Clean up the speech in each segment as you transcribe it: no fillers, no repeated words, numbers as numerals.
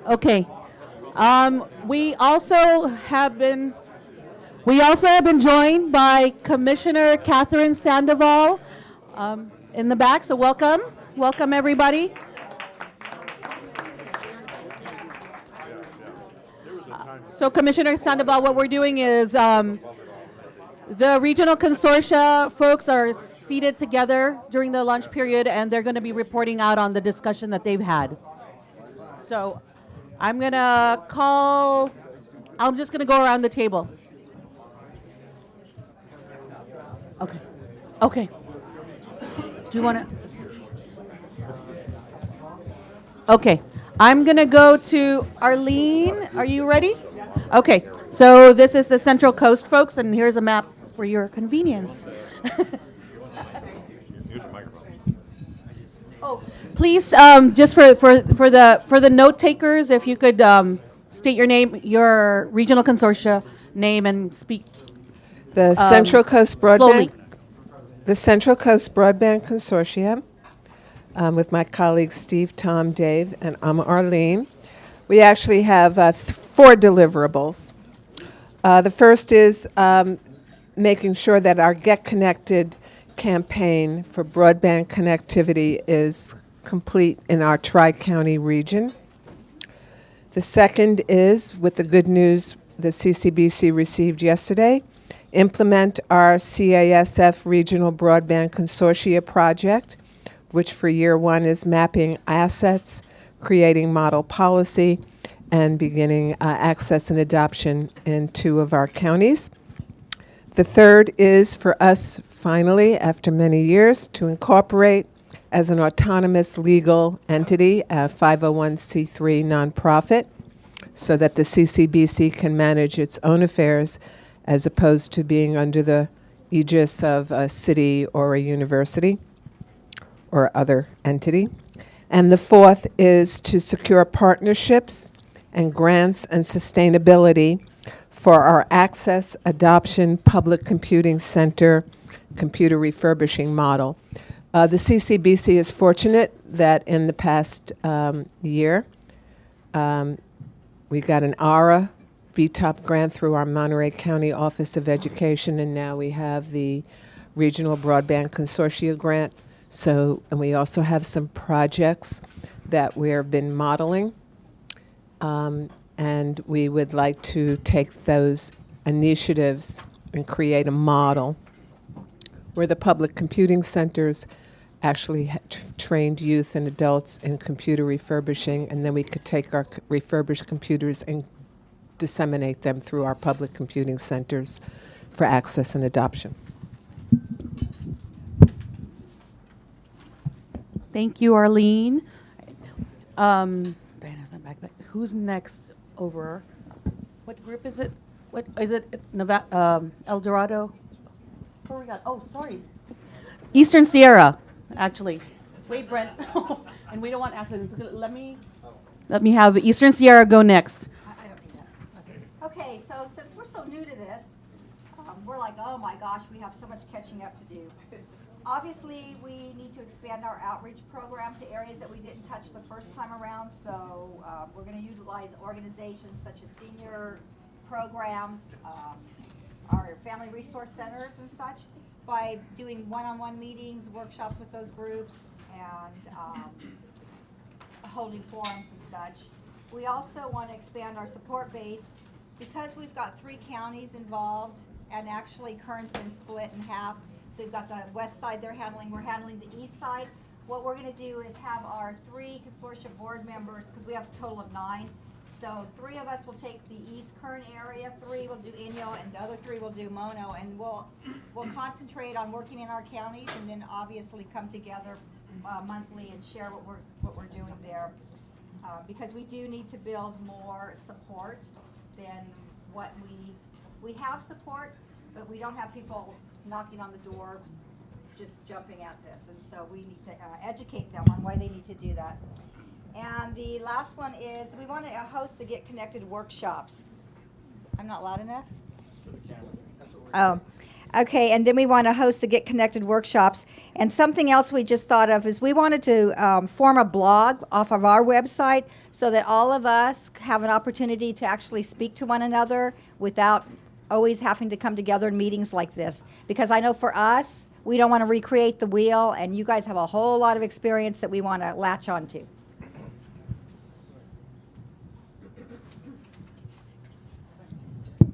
Okay. We also have been joined by Commissioner Catherine Sandoval in the back. So welcome everybody. So Commissioner Sandoval, what we're doing is the regional consortia folks are seated together during the lunch period, and they're going to be reporting out on the discussion that they've had. So I'm going to call, I'm just going to go around the table. Okay. Okay. Do you want to? Okay. I'm going to go to Arlene. Are you ready? Okay. So this is the Central Coast, folks, and here's a map for your convenience. Oh, please, just for the note takers, if you could state your name, your regional consortia name, and speak. The Central Coast Broadband. Slowly. The Central Coast Broadband Consortium, with my colleagues Steve, Tom, Dave, and I'm Arlene. We actually have 4 deliverables. The first is making sure that our Get Connected campaign for broadband connectivity is complete in our Tri-County region. The second is, with the good news the CCBC received yesterday, implement our CASF Regional Broadband Consortia project, which for year 1 is mapping assets, creating model policy, and beginning access and adoption in 2 of our counties. The third is for us, finally, after many years, to incorporate as an autonomous legal entity, a 501c3 nonprofit, so that the CCBC can manage its own affairs as opposed to being under the aegis of a city or a university or other entity. And the fourth is to secure partnerships and grants and sustainability for our Access Adoption Public Computing Center computer refurbishing model. The CCBC is fortunate that in the past year, we got an ARA BTOP grant through our Monterey County Office of Education, and now we have the Regional Broadband Consortia grant. So, and we also have some projects that we've been modeling, and we would like to take those initiatives and create a model where the public computing centers actually trained youth and adults in computer refurbishing, and then we could take our refurbished computers and disseminate them through our public computing centers for access and adoption. Thank you, Arlene. Diana's not back. Who's next over? What group is it? What is it? El Dorado? Where we got? Oh, sorry. Eastern Sierra, actually. Wait, Brent. And we don't want accidents. Let me have Eastern Sierra go next. I don't need that. Okay, so since we're so new to this, we're like, oh my gosh, we have so much catching up to do. Obviously, we need to expand our outreach program to areas that we didn't touch the first time around, so we're going to utilize organizations such as senior programs, our family resource centers and such, by doing one-on-one meetings, workshops with those groups, and holding forums and such. We also want to expand our support base because we've got 3 counties involved, and actually Kern's been split in half. So we've got the west side they're handling, we're handling the east side. What we're going to do is have our 3 consortia board members, because we have a total of 9. So 3 of us will take the East Kern area, 3 will do Inyo, and the other 3 will do Mono, and we'll concentrate on working in our counties, and then obviously come together monthly and share what we're doing there, because we do need to build more support than what we have support, but we don't have people knocking on the door just jumping at this, and so we need to educate them on why they need to do that. And the last one is we want to host the Get Connected workshops. I'm not loud enough? Oh. Okay, and then we want to host the Get Connected workshops. And something else we just thought of is we wanted to form a blog off of our website so that all of us have an opportunity to actually speak to one another without always having to come together in meetings like this. Because I know for us, we don't want to recreate the wheel, and you guys have a whole lot of experience that we want to latch onto.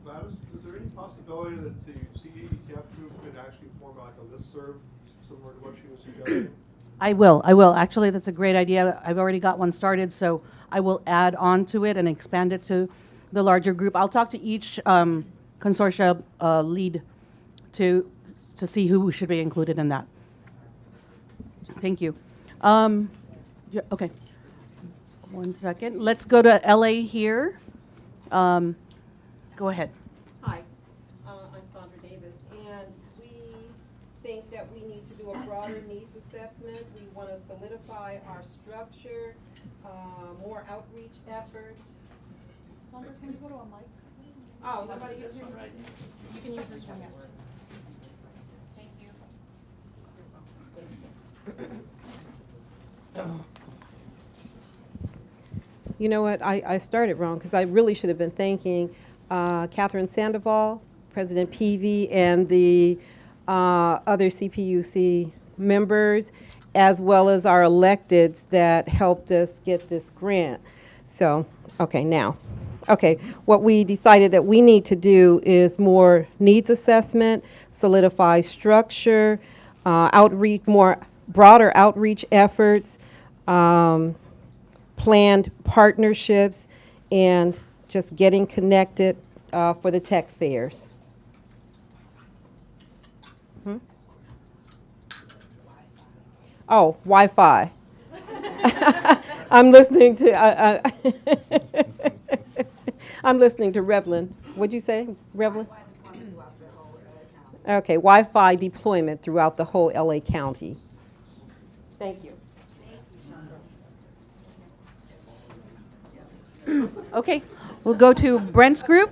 Gladys, is there any possibility that the CETF group could actually form like a listserv similar to what she was suggesting? I will. Actually, that's a great idea. I've already got one started, so I will add on to it and expand it to the larger group. I'll talk to each consortia lead to see who should be included in that. Thank you. Okay. 1 second. Let's go to LA here. Go ahead. Hi, I'm Sandra Davis, and we think that we need to do a broader needs assessment. We want to solidify our structure, more outreach efforts. Sandra, can you go to a mic? Oh, nobody can hear me? You can use this one. Thank you. You know what, I started wrong because I really should have been thanking Catherine Sandoval, President Peavy, and the other CPUC members, as well as our electeds that helped us get this grant. So, okay, now. Okay, what we decided that we need to do is more needs assessment, solidify structure, outreach, more broader outreach efforts, planned partnerships, and just getting connected for the tech fairs. Oh, Wi-Fi. I'm listening to I'm listening to Revlin. What'd you say, Revlin? Okay, Wi-Fi deployment throughout the whole LA County. Thank you. Okay, we'll go to Brent's group,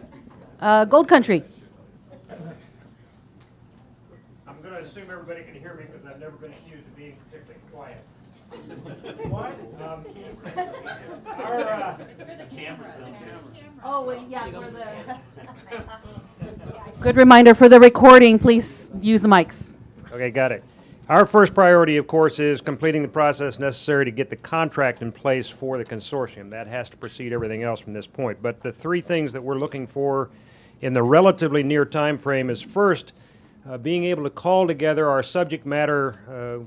Gold Country. I'm going to assume everybody can hear me because I've never been accused of being particularly quiet. What? Oh, yeah, for the... Good reminder for the recording, please use the mics. Okay, got it. Our first priority, of course, is completing the process necessary to get the contract in place for the consortium. That has to precede everything else from this point. But the three things that we're looking for in the relatively near time frame is first, being able to call together our subject matter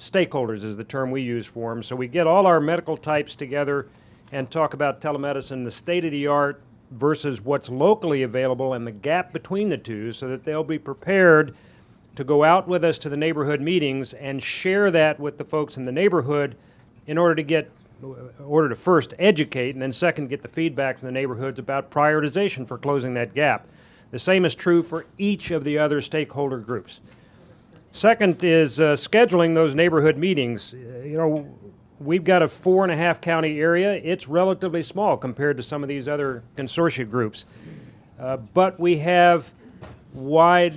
stakeholders is the term we use for them. So we get all our medical types together and talk about telemedicine, the state of the art versus what's locally available and the gap between the two so that they'll be prepared to go out with us to the neighborhood meetings and share that with the folks in the neighborhood in order to first educate and then second get the feedback from the neighborhoods about prioritization for closing that gap. The same is true for each of the other stakeholder groups. Second is scheduling those neighborhood meetings. We've got a 4.5 county area. It's relatively small compared to some of these other consortia groups. But we have wide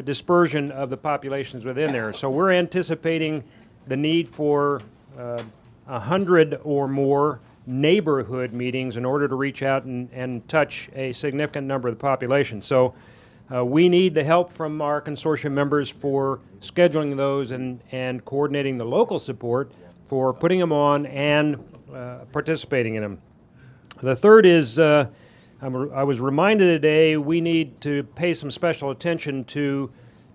dispersion of the populations within there. So we're anticipating the need for 100 or more neighborhood meetings in order to reach out and touch a significant number of the population. So we need the help from our consortium members for scheduling those and coordinating the local support for putting them on and participating in them. The third is, I was reminded today, we need to pay some special attention to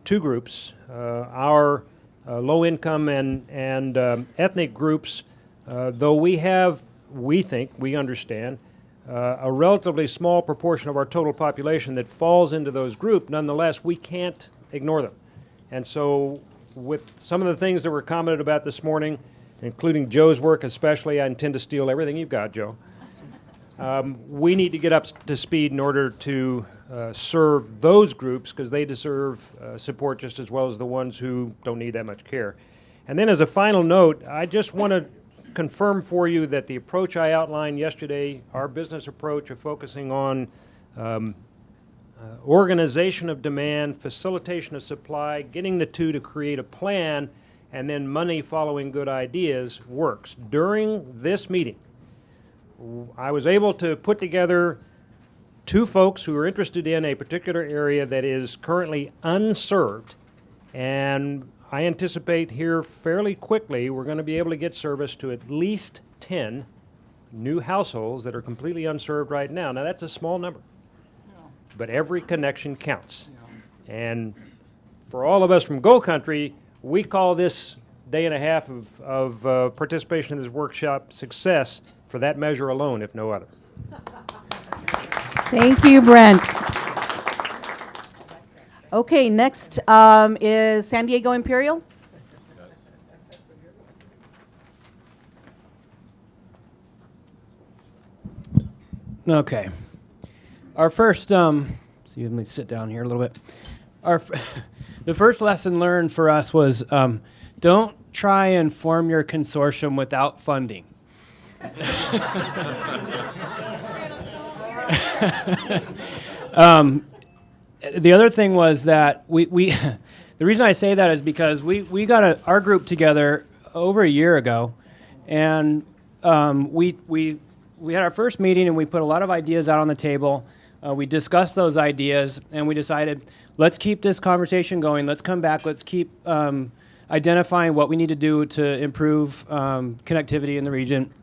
two groups. Our low-income and ethnic groups, though we understand, a relatively small proportion of our total population that falls into those groups, nonetheless, we can't ignore them. And so with some of the things that were commented about this morning, including Joe's work especially, I intend to steal everything you've got, Joe. We need to get up to speed in order to serve those groups because they deserve support just as well as the ones who don't need that much care. And then as a final note, I just want to confirm for you that the approach I outlined yesterday, our business approach of focusing on organization of demand, facilitation of supply, getting the two to create a plan, and then money following good ideas works. During this meeting, I was able to put together two folks who are interested in a particular area that is currently unserved, and I anticipate here fairly quickly we're going to be able to get service to at least 10 new households that are completely unserved right now. Now that's a small number, but every connection counts. And for all of us from Go Country, we call this day and a half of participation in this workshop success for that measure alone, if no other. Thank you, Brent. Okay, next is San Diego Imperial. Okay. Our first, let me sit down here a little bit. The first lesson learned for us was don't try and form your consortium without funding. The other thing was that we the reason I say that is because we got our group together over a year ago, and we had our first meeting and we put a lot of ideas out on the table. We discussed those ideas and we decided, let's keep this conversation going. Let's come back. Let's keep identifying what we need to do to improve connectivity in the region.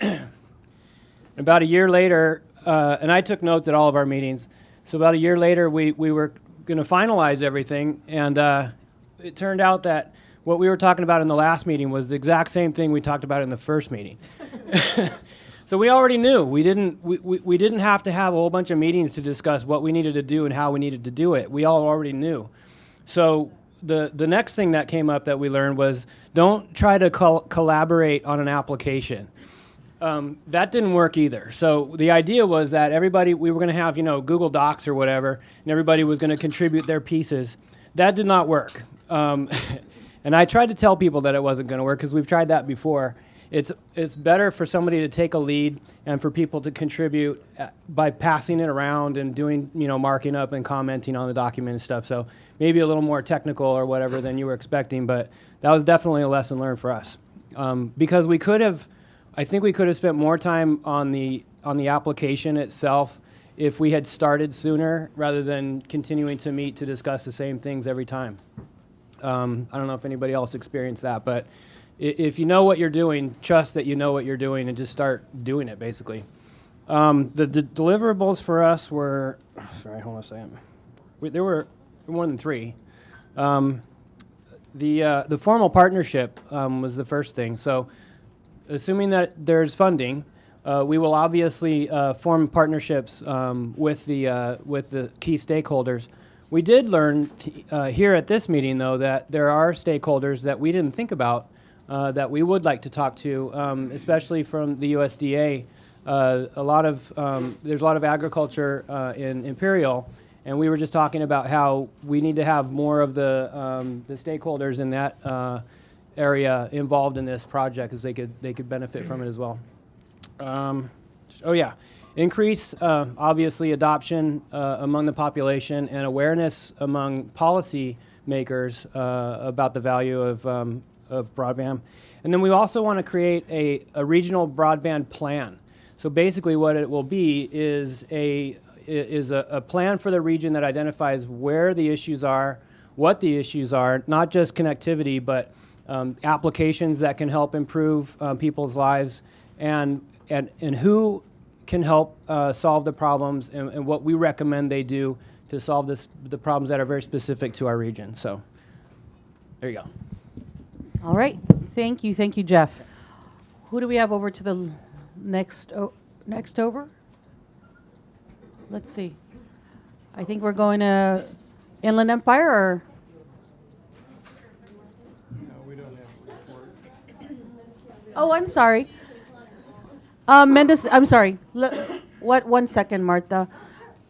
About a year later, and I took notes at all of our meetings, so about a year later we were going to finalize everything, and it turned out that what we were talking about in the last meeting was the exact same thing we talked about in the first meeting. So we already knew. We didn't have to have a whole bunch of meetings to discuss what we needed to do and how we needed to do it. We all already knew. So the next thing that came up that we learned was don't try to collaborate on an application. That didn't work either. So the idea was that we were going to have, Google Docs or whatever, and everybody was going to contribute their pieces. That did not work. And I tried to tell people that it wasn't going to work because we've tried that before. It's better for somebody to take a lead and for people to contribute by passing it around and doing, marking up and commenting on the document and stuff. So maybe a little more technical or whatever than you were expecting, but that was definitely a lesson learned for us. Because I think we could have spent more time on the application itself if we had started sooner rather than continuing to meet to discuss the same things every time. I don't know if anybody else experienced that, but if you know what you're doing, trust that you know what you're doing and just start doing it, basically. The deliverables for us were, sorry, hold on a second. There were more than 3. The formal partnership was the first thing. So assuming that there's funding, we will obviously form partnerships with the key stakeholders. We did learn here at this meeting, though, that there are stakeholders that we didn't think about that we would like to talk to, especially from the USDA. There's a lot of agriculture in Imperial, and we were just talking about how we need to have more of the stakeholders in that area involved in this project, because they could benefit from it as well. Increase obviously adoption among the population and awareness among policy makers about the value of broadband. And then we also want to create a regional broadband plan. So basically what it will be is a plan for the region that identifies where the issues are, what the issues are, not just connectivity, but applications that can help improve people's lives, and who can help solve the problems, and what we recommend they do to solve the problems that are very specific to our region. So there you go. All right. Thank you, Jeff. Who do we have over to the next over? Let's see. I think we're going to Inland Empire, or? No, we don't have a report. Oh, I'm sorry. Mendes, I'm sorry. What? 1 second, Martha.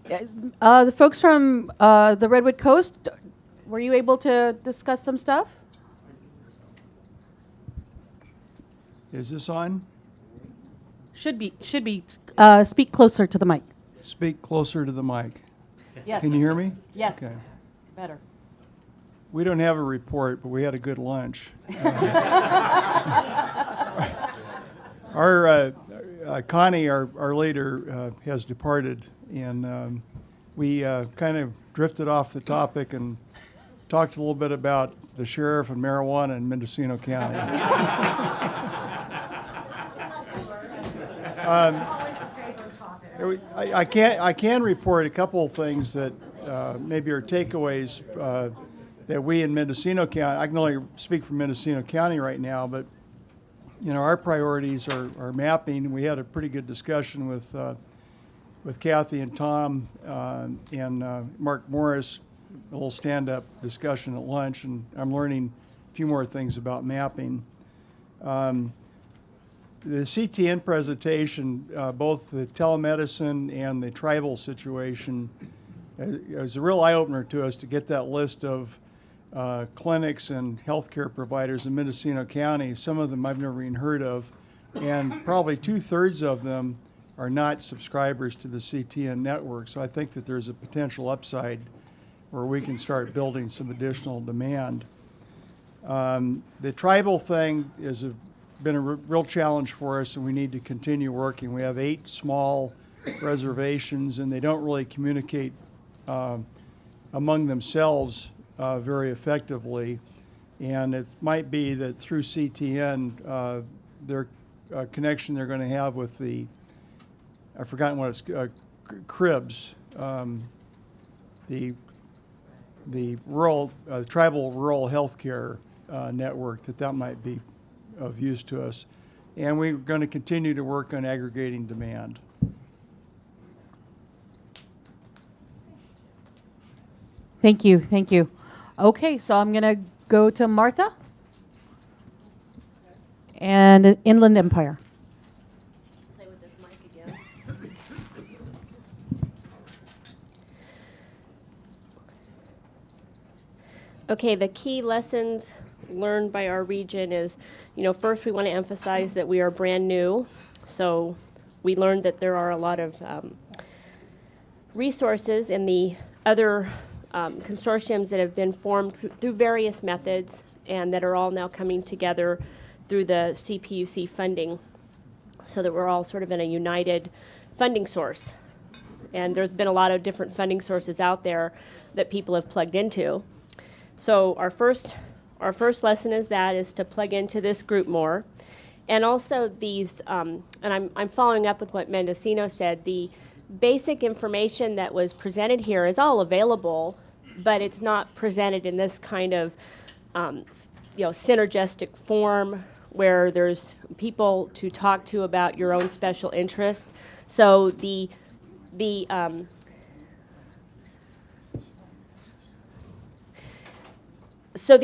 The folks from the Redwood Coast, were you able to discuss some stuff? Is this on? Should be. Speak closer to the mic. Speak closer to the mic. Yes. Can you hear me? Yes. Okay. Better. We don't have a report, but we had a good lunch. Our Connie, our leader, has departed, and we kind of drifted off the topic and talked a little bit about the sheriff and marijuana in Mendocino County. I can report a couple of things that maybe are takeaways that we in Mendocino County. I can only speak for Mendocino County right now, but our priorities are mapping. We had a pretty good discussion with Kathy and Tom and Mark Morris, a little stand-up discussion at lunch, and I'm learning a few more things about mapping. The CTN presentation, both the telemedicine and the tribal situation, is a real eye-opener to us to get that list of clinics and healthcare providers in Mendocino County. Some of them I've never even heard of, and probably 2/3 of them are not subscribers to the CTN network. So I think that there's a potential upside where we can start building some additional demand. The tribal thing has been a real challenge for us, and we need to continue working. We have 8 small reservations, and they don't really communicate among themselves very effectively. And it might be that through CTN, their connection they're going to have with the, I've forgotten what it's, CRIBS, the rural, tribal rural healthcare network, that might be of use to us. And we're going to continue to work on aggregating demand. Thank you. Thank you. Okay, so I'm going to go to Martha and Inland Empire. Play with this mic again. Okay, the key lessons learned by our region is, first we want to emphasize that we are brand new. So we learned that there are a lot of resources in the other consortiums that have been formed through various methods and that are all now coming together through the CPUC funding, so that we're all sort of in a united funding source. And there's been a lot of different funding sources out there that people have plugged into. So our first lesson is to plug into this group more. And also these, and I'm following up with what Mendocino said, the basic information that was presented here is all available, but it's not presented in this kind of synergistic form where there's people to talk to about your own special interest. So the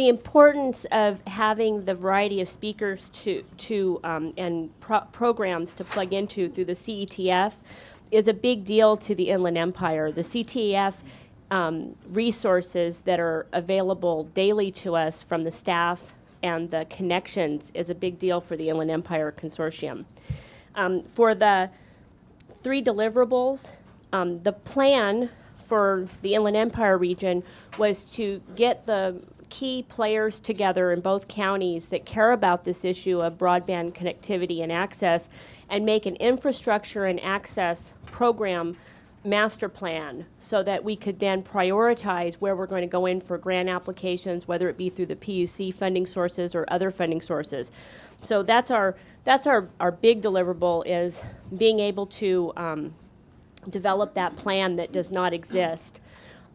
importance of having the variety of speakers and programs to plug into through the CETF is a big deal to the Inland Empire. The CETF resources that are available daily to us from the staff and the connections is a big deal for the Inland Empire Consortium. For the 3 deliverables, the plan for the Inland Empire region was to get the key players together in both counties that care about this issue of broadband connectivity and access and make an infrastructure and access program master plan so that we could then prioritize where we're going to go in for grant applications, whether it be through the PUC funding sources or other funding sources. So that's our big deliverable, is being able to develop that plan that does not exist.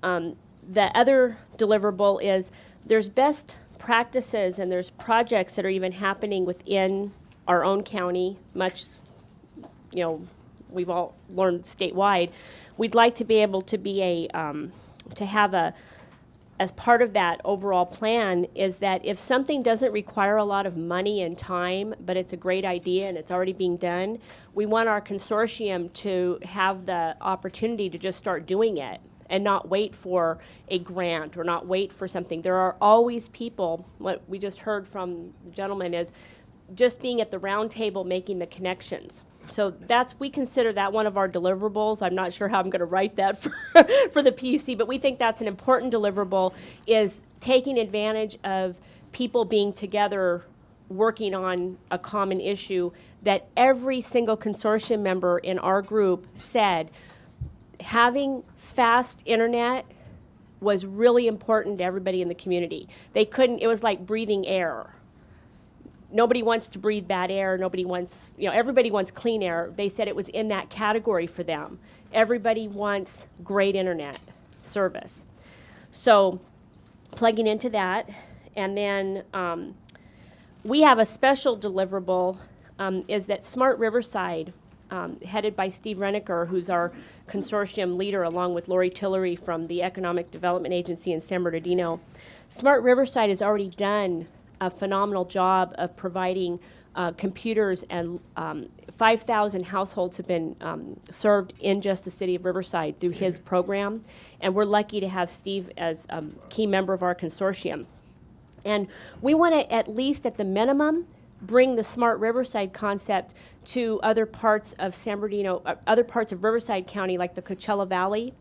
The other deliverable is there's best practices and there's projects that are even happening within our own county, much, we've all learned statewide. We'd like to be able to be as part of that overall plan, is that if something doesn't require a lot of money and time, but it's a great idea and it's already being done, we want our consortium to have the opportunity to just start doing it and not wait for a grant or not wait for something. There are always people, what we just heard from the gentleman is, just being at the round table making the connections. So we consider that one of our deliverables. I'm not sure how I'm going to write that for the PUC, but we think that's an important deliverable, is taking advantage of people being together working on a common issue that every single consortium member in our group said having fast internet was really important to everybody in the community. It was like breathing air. Nobody wants to breathe bad air. Everybody wants clean air. They said it was in that category for them. Everybody wants great internet service. So plugging into that, and then we have a special deliverable, is that Smart Riverside, headed by Steve Reniker, who's our consortium leader, along with Lori Tillery from the Economic Development Agency in San Bernardino. Smart Riverside has already done a phenomenal job of providing computers, and 5,000 households have been served in just the city of Riverside through his program. And we're lucky to have Steve as a key member of our consortium. And we want to, at least at the minimum, bring the Smart Riverside concept to other parts of San Bernardino, other parts of Riverside County, like the Coachella Valley,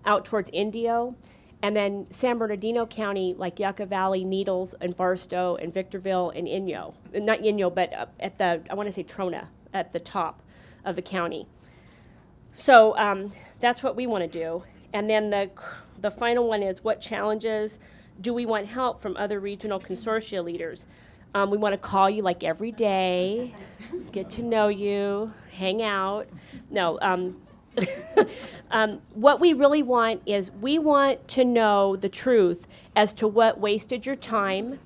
out towards Indio. And then San Bernardino County, like Yucca Valley, Needles, and Barstow, and Victorville, and Inyo. Not Inyo, but at I want to say Trona, at the top of the county. So that's what we want to do. And then the final one is, what challenges do we want help from other regional consortia leaders? We want to call you like every day, get to know you, hang out. No. What we really want is, we want to know the truth as to what wasted your time,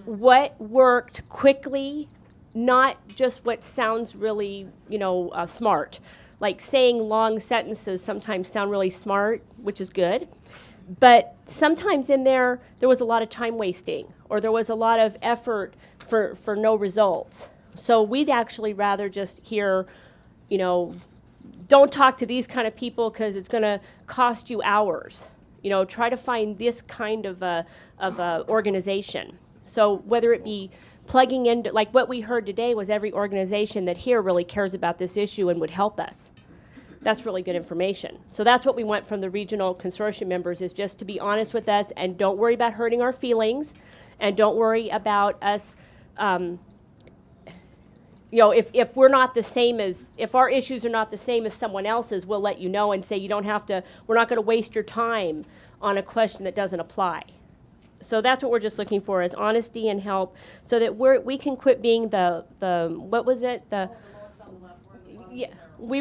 what worked quickly, not just what sounds really, smart. Like saying long sentences sometimes sound really smart, which is good. But sometimes in there was a lot of time wasting, or there was a lot of effort for no results. So we'd actually rather just hear, don't talk to these kind of people because it's going to cost you hours. Try to find this kind of a organization. So whether it be plugging into, like what we heard today was every organization that here really cares about this issue and would help us. That's really good information. So that's what we want from the regional consortium members, is just to be honest with us, and don't worry about hurting our feelings, and don't worry about us, if we're not the same as, if our issues are not the same as someone else's, we'll let you know and say, we're not going to waste your time on a question that doesn't apply. So that's what we're just looking for, is honesty and help, so that we can quit being what was it? Yeah, we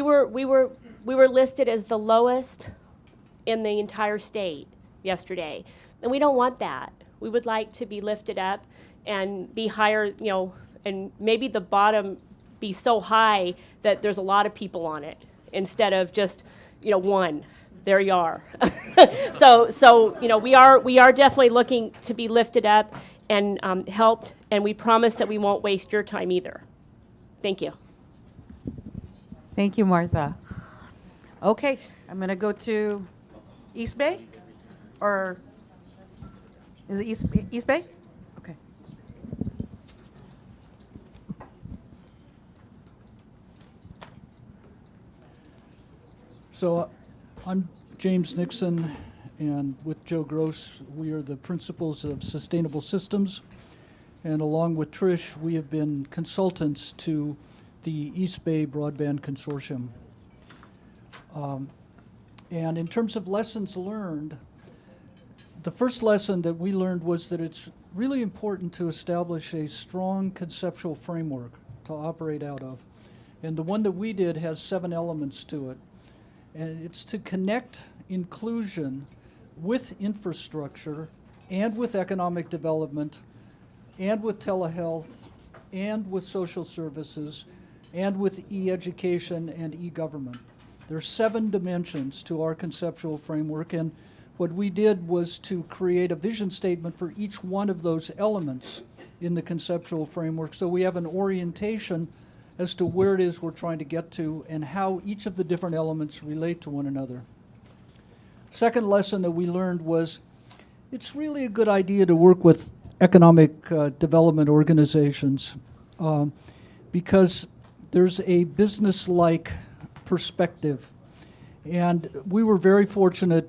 were listed as the lowest in the entire state yesterday, and we don't want that. We would like to be lifted up and be higher, and maybe the bottom be so high that there's a lot of people on it instead of just, one. There you are. So we are definitely looking to be lifted up and helped, and we promise that we won't waste your time either. Thank you. Thank you, Martha. Okay, I'm going to go to East Bay, or is it East Bay? Okay. So I'm James Nixon, and with Joe Gross, we are the principals of Sustainable Systems, and along with Trish, we have been consultants to the East Bay Broadband Consortium. And in terms of lessons learned, the first lesson that we learned was that it's really important to establish a strong conceptual framework to operate out of. And the one that we did has 7 elements to it. And it's to connect inclusion with infrastructure and with economic development and with telehealth and with social services and with e-education and e-government. There are 7 dimensions to our conceptual framework, and what we did was to create a vision statement for each one of those elements in the conceptual framework, so we have an orientation as to where it is we're trying to get to and how each of the different elements relate to one another. Second lesson that we learned was it's really a good idea to work with economic development organizations. because there's a business-like perspective. And we were very fortunate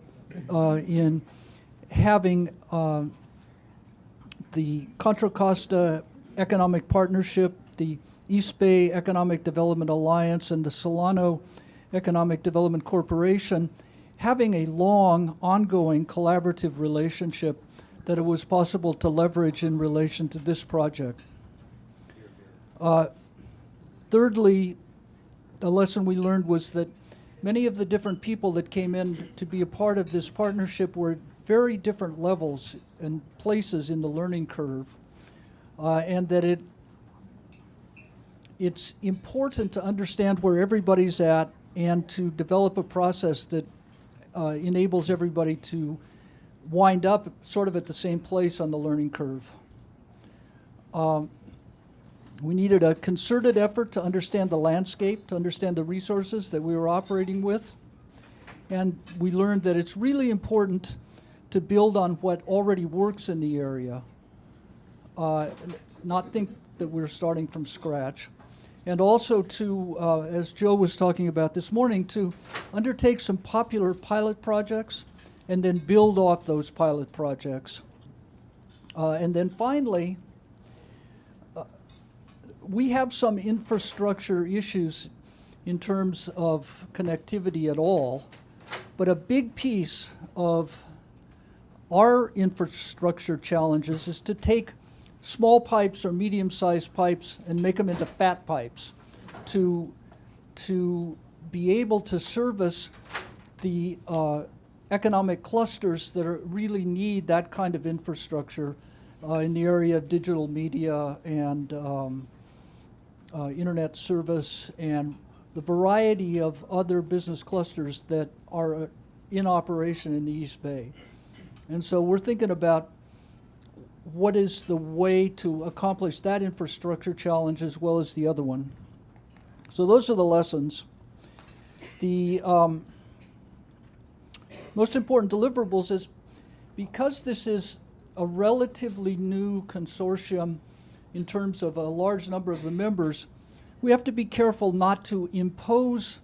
in having the Contra Costa Economic Partnership, the East Bay Economic Development Alliance, and the Solano Economic Development Corporation having a long, ongoing collaborative relationship that it was possible to leverage in relation to this project. Thirdly, a lesson we learned was that many of the different people that came in to be a part of this partnership were at very different levels and places in the learning curve, and that it's important to understand where everybody's at and to develop a process that enables everybody to wind up sort of at the same place on the learning curve. We needed a concerted effort to understand the landscape, to understand the resources that we were operating with. And we learned that it's really important to build on what already works in the area, not think that we're starting from scratch. And also to, as Joe was talking about this morning, to undertake some popular pilot projects and then build off those pilot projects. And then finally, we have some infrastructure issues in terms of connectivity at all, but a big piece of our infrastructure challenges is to take small pipes or medium-sized pipes and make them into fat pipes to be able to service the economic clusters that really need that kind of infrastructure in the area of digital media and internet service and the variety of other business clusters that are in operation in the East Bay. And so we're thinking about what is the way to accomplish that infrastructure challenge as well as the other one. So those are the lessons. The most important deliverables is because this is a relatively new consortium in terms of a large number of the members, we have to be careful not to impose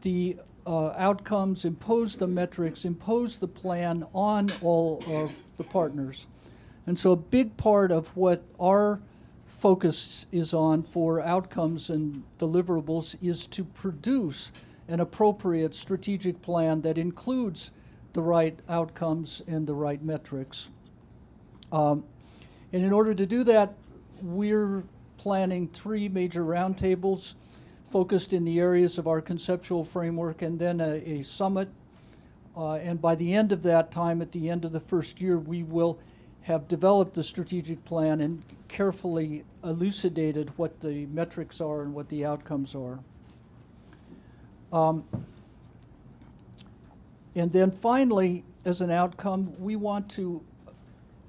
the outcomes, impose the metrics, impose the plan on all of the partners. And so a big part of what our focus is on for outcomes and deliverables is to produce an appropriate strategic plan that includes the right outcomes and the right metrics. And in order to do that, we're planning 3 major roundtables focused in the areas of our conceptual framework, and then a summit. And by the end of that time, at the end of the first year, we will have developed the strategic plan and carefully elucidated what the metrics are and what the outcomes are. And then finally, as an outcome, we want to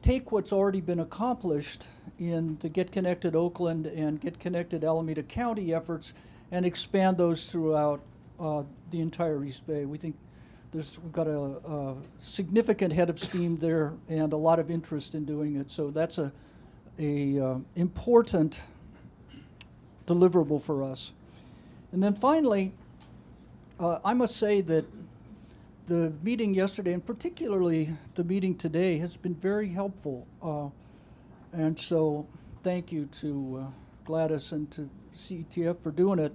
take what's already been accomplished in the Get Connected Oakland and Get Connected Alameda County efforts and expand those throughout the entire East Bay. We think we've got a significant head of steam there and a lot of interest in doing it. So that's a important deliverable for us. And then finally, I must say that the meeting yesterday, and particularly the meeting today, has been very helpful. And so thank you to Gladys and to CETF for doing it.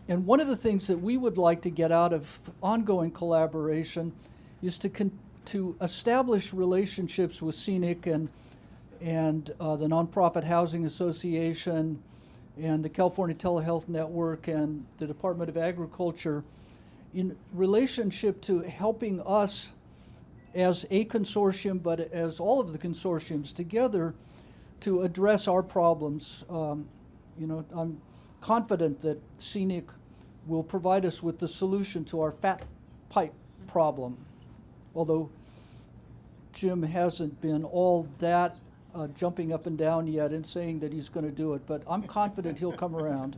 And one of the things that we would like to get out of ongoing collaboration is to establish relationships with Scenic and the Nonprofit Housing Association and the California Telehealth Network and the Department of Agriculture in relationship to helping us as a consortium, but as all of the consortiums together to address our problems. I'm confident that Scenic will provide us with the solution to our fat pipe problem, although Jim hasn't been all that jumping up and down yet and saying that he's going to do it, but I'm confident he'll come around.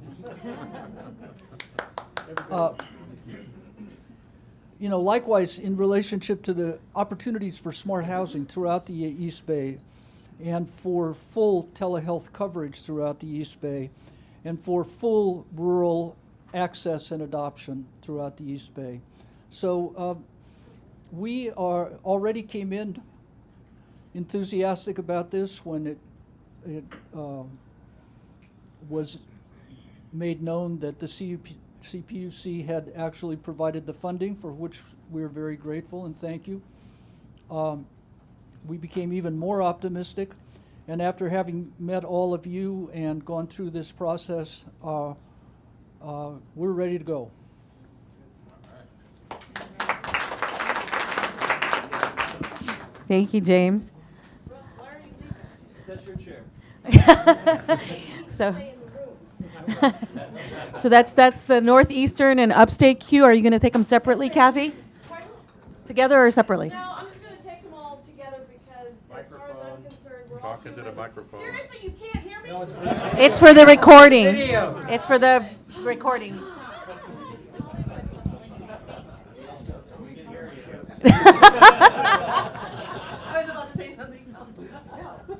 Likewise, in relationship to the opportunities for smart housing throughout the East Bay, and for full telehealth coverage throughout the East Bay, and for full rural access and adoption throughout the East Bay. So we already came in enthusiastic about this when it was made known that the CPUC had actually provided the funding, for which we're very grateful and thank you. We became even more optimistic, and after having met all of you and gone through this process, we're ready to go. Thank you, James. Russ, why are you leaving? That's your chair. So, so that's the northeastern and upstate queue. Are you going to take them separately, Kathy? Pardon? Together or separately? No, I'm just going to take them all together because, as far as I'm concerned, we're all Talk into the human. microphone. Seriously, you can't hear me? It's for the recording. It's for the recording.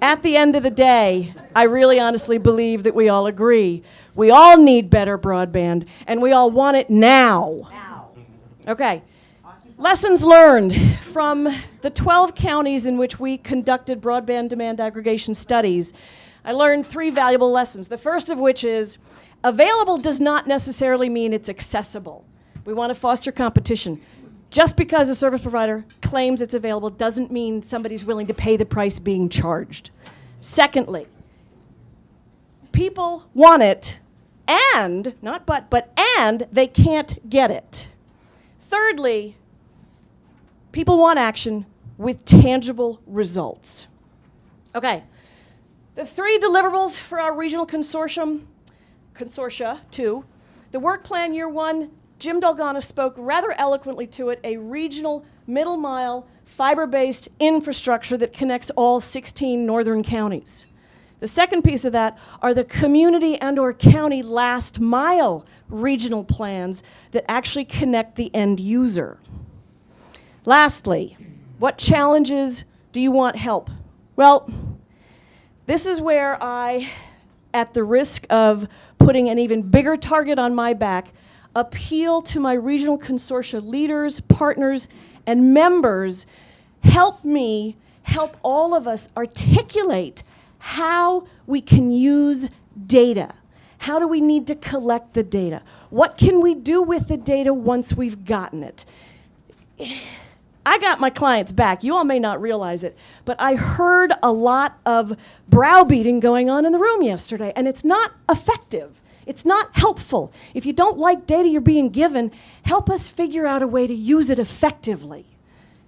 At the end of the day, I really honestly believe that we all agree. We all need better broadband, and we all want it now. Okay. Lessons learned from the 12 counties in which we conducted broadband demand aggregation studies. I learned 3 valuable lessons. The first of which is, available does not necessarily mean it's accessible. We want to foster competition. Just because a service provider claims it's available doesn't mean somebody's willing to pay the price being charged. Secondly, people want it, and, not but and they can't get it. Thirdly, people want action with tangible results. Okay, the 3 deliverables for our regional consortia 2, the work plan year 1, Jim Delgado spoke rather eloquently to it, a regional middle mile fiber-based infrastructure that connects all 16 northern counties. The second piece of that are the community and/or county last mile regional plans that actually connect the end user. Lastly, what challenges do you want help? Well, this is where I, at the risk of putting an even bigger target on my back, appeal to my regional consortia leaders, partners, and members. Help me help all of us articulate how we can use data. How do we need to collect the data? What can we do with the data once we've gotten it? I got my clients back. You all may not realize it, but I heard a lot of browbeating going on in the room yesterday, and it's not effective. It's not helpful. If you don't like data you're being given, help us figure out a way to use it effectively.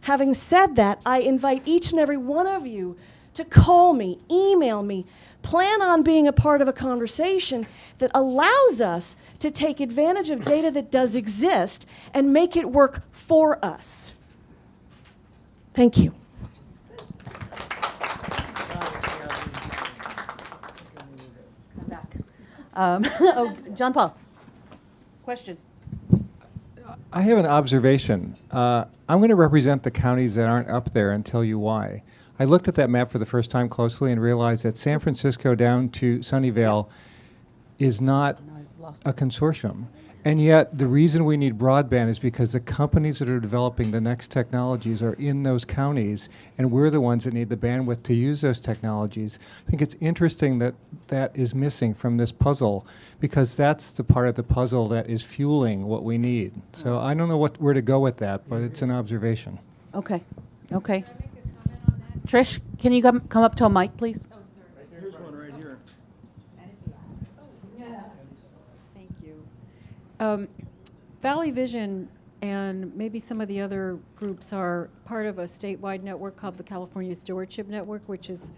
Having said that, I invite each and every one of you to call me, email me, plan on being a part of a conversation that allows us to take advantage of data that does exist and make it work for us. Thank you. Oh, John Paul. Question. I have an observation. I'm going to represent the counties that aren't up there and tell you why. I looked at that map for the first time closely and realized that San Francisco down to Sunnyvale is not a consortium. And yet, the reason we need broadband is because the companies that are developing the next technologies are in those counties, and we're the ones that need the bandwidth to use those technologies. I think it's interesting that that is missing from this puzzle, because that's the part of the puzzle that is fueling what we need. So I don't know where to go with that, but it's an observation. Okay. Okay. Trish, can you come up to a mic, please? Here's one right here. Thank you. Valley Vision and maybe some of the other groups are part of a statewide network called the California Stewardship Network, which is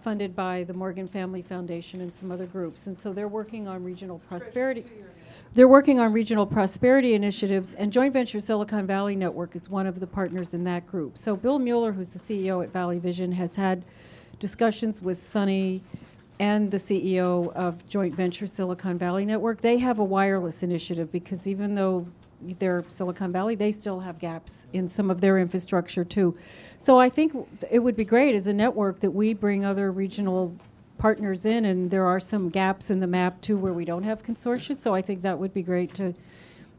funded by the Morgan Family Foundation and some other groups. And so they're working on regional prosperity. They're working on regional prosperity initiatives, and Joint Venture Silicon Valley Network is one of the partners in that group. So Bill Mueller, who's the CEO at Valley Vision, has had discussions with Sunny and the CEO of Joint Venture Silicon Valley Network. They have a wireless initiative because even though their Silicon Valley, they still have gaps in some of their infrastructure too. So I think it would be great as a network that we bring other regional partners in, and there are some gaps in the map too where we don't have consortia. So I think that would be great to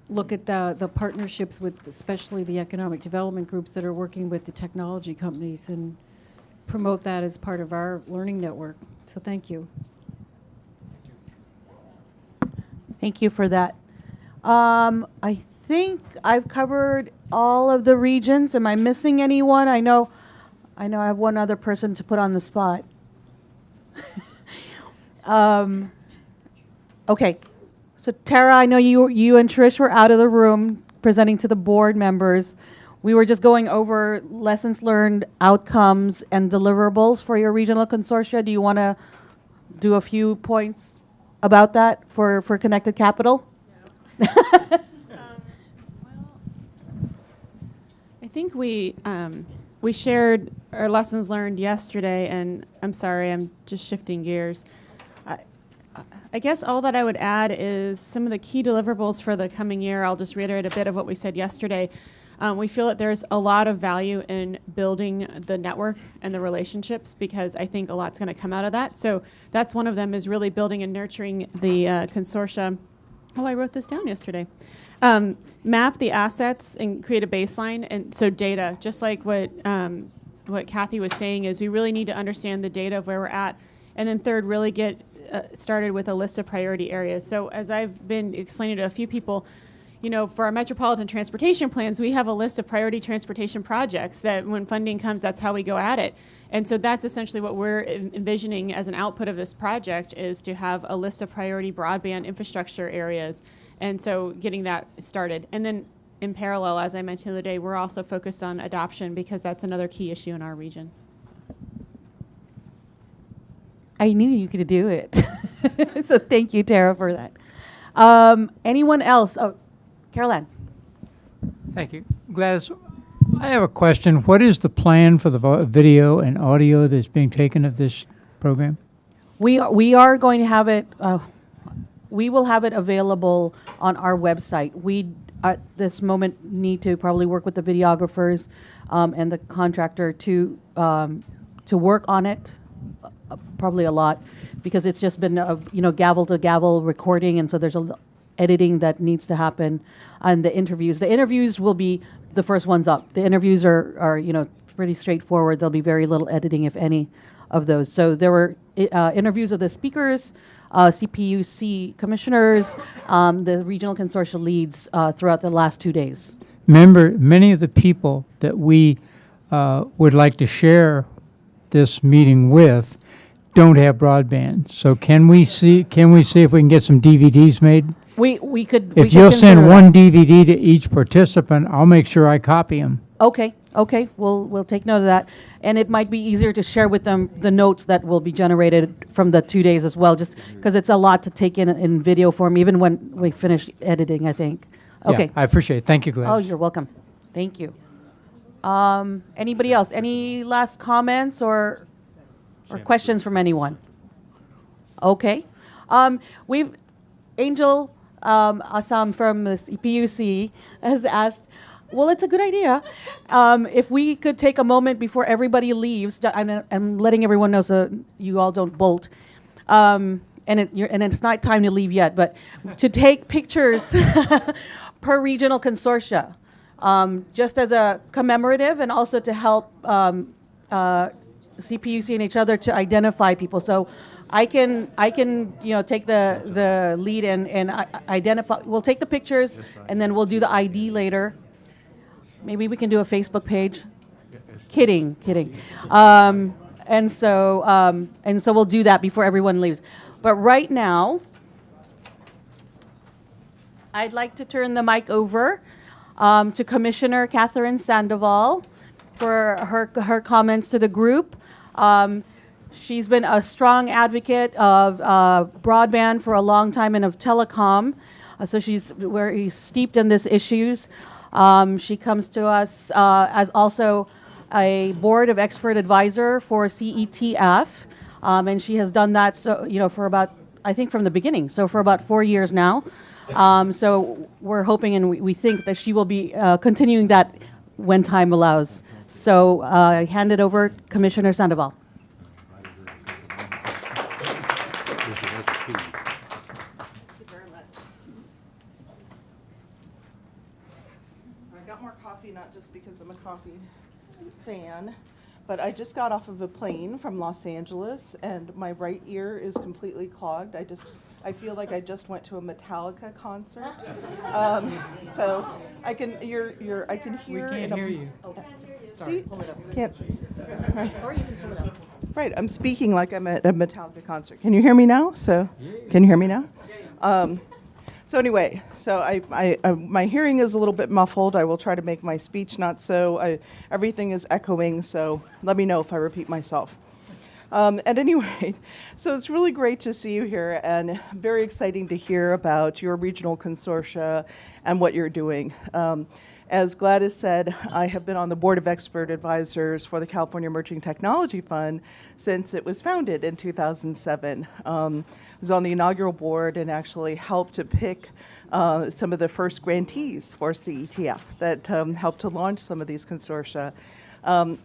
look at the partnerships with especially the economic development groups that are working with the technology companies and promote that as part of our learning network. So thank you. Thank you for that. I think I've covered all of the regions. Am I missing anyone? I know I have one other person to put on the spot. Okay. So Tara, I know you and Trish were out of the room presenting to the board members. We were just going over lessons learned, outcomes, and deliverables for your regional consortia. Do you want to do a few points about that for Connected Capital? I think we shared our lessons learned yesterday, and I'm sorry, I'm just shifting gears. I guess all that I would add is some of the key deliverables for the coming year. I'll just reiterate a bit of what we said yesterday. We feel that there's a lot of value in building the network and the relationships, because I think a lot's going to come out of that. So that's one of them, is really building and nurturing the consortia. Oh, I wrote this down yesterday. Map the assets and create a baseline. And so data, just like what Kathy was saying, is we really need to understand the data of where we're at. And then third, really get started with a list of priority areas. So as I've been explaining to a few people, for our metropolitan transportation plans, we have a list of priority transportation projects that when funding comes, that's how we go at it. And so that's essentially what we're envisioning as an output of this project, is to have a list of priority broadband infrastructure areas. And so getting that started. And then in parallel, as I mentioned the other day, we're also focused on adoption, because that's another key issue in our region. I knew you could do it. So thank you, Tara, for that. Anyone else? Oh, Caroline. Thank you. Gladys, I have a question. What is the plan for the video and audio that's being taken of this program? We are going to have it, we will have it available on our website. We, at this moment, need to probably work with the videographers and the contractor to work on it. Probably a lot, because it's just been gavel to gavel recording, and so there's editing that needs to happen. And the interviews will be the first ones up. The interviews are pretty straightforward. There'll be very little editing, if any, of those. So there were interviews of the speakers, CPUC commissioners, the regional consortia leads throughout the last 2 days. Remember, many of the people that we would like to share this meeting with don't have broadband. So can we see if we can get some DVDs made? We could. If you'll send one DVD to each participant, I'll make sure I copy them. Okay. We'll take note of that, and it might be easier to share with them the notes that will be generated from the 2 days as well, just because it's a lot to take in video form, even when we finish editing, I think. Okay. Yeah, I appreciate it. Thank you, Gladys. Oh, you're welcome. Thank you. Anybody else? Any last comments or questions from anyone? Okay. Angel Assam from the CPUC has asked, well, it's a good idea. If we could take a moment before everybody leaves, I'm letting everyone know so you all don't bolt. And it's not time to leave yet, but to take pictures per regional consortia, just as a commemorative, and also to help CPUC and each other to identify people. So I can take the lead and identify. We'll take the pictures, and then we'll do the ID later. Maybe we can do a Facebook page. Kidding. And so we'll do that before everyone leaves. But right now, I'd like to turn the mic over to Commissioner Catherine Sandoval for her comments to the group. She's been a strong advocate of broadband for a long time and of telecom, so she's very steeped in these issues. She comes to us as also a board of expert advisor for CETF, and she has done that for about, I think, from the beginning, so for about 4 years now. So we're hoping and we think that she will be continuing that when time allows. So I hand it over to Commissioner Sandoval. I got more coffee, not just because I'm a coffee fan, but I just got off of a plane from Los Angeles, and my right ear is completely clogged. I feel like I just went to a Metallica concert. So I can, I can hear. We can't hear you. See? Pull it up. Can't. Right. Or you can pull it up. Right, I'm speaking like I'm at a Metallica concert. Can you hear me now? Can you hear me now? So anyway, my hearing is a little bit muffled. I will try to make my speech not so. Everything is echoing, so let me know if I repeat myself. And anyway, so it's really great to see you here, and very exciting to hear about your regional consortia and what you're doing. As Gladys said, I have been on the Board of Expert Advisors for the California Emerging Technology Fund since it was founded in 2007. I was on the inaugural board and actually helped to pick some of the first grantees for CETF that helped to launch some of these consortia.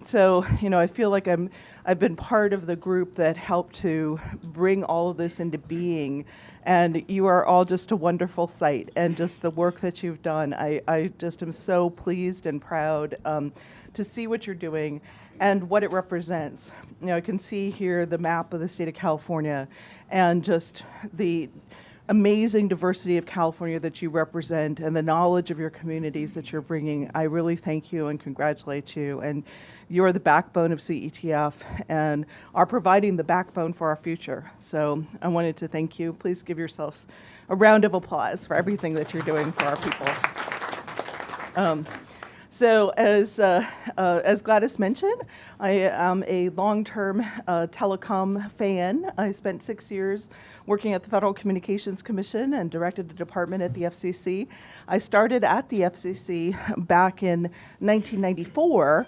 So, I feel like I've been part of the group that helped to bring all of this into being, and you are all just a wonderful sight, and just the work that you've done. I just am so pleased and proud to see what you're doing and what it represents. I can see here the map of the state of California and just the amazing diversity of California that you represent and the knowledge of your communities that you're bringing. I really thank you and congratulate you. And you are the backbone of CETF and are providing the backbone for our future. So I wanted to thank you. Please give yourselves a round of applause for everything that you're doing for our people. So as Gladys mentioned, I am a long-term telecom fan. I spent 6 years working at the Federal Communications Commission and directed the department at the FCC. I started at the FCC back in 1994,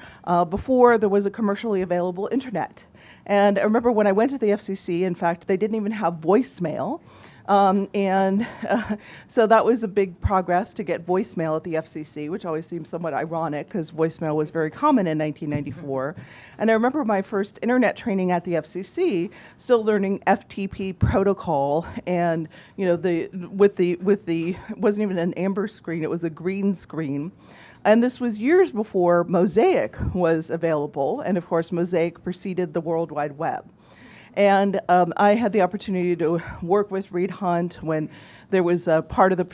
before there was a commercially available internet. And I remember when I went to the FCC, in fact, they didn't even have voicemail. So that was a big progress to get voicemail at the FCC, which always seems somewhat ironic because voicemail was very common in 1994. And I remember my first internet training at the FCC, still learning FTP protocol, and with the wasn't even an amber screen, it was a green screen. And this was years before Mosaic was available, and of course Mosaic preceded the World Wide Web. And I had the opportunity to work with Reed Hunt when there was a part of the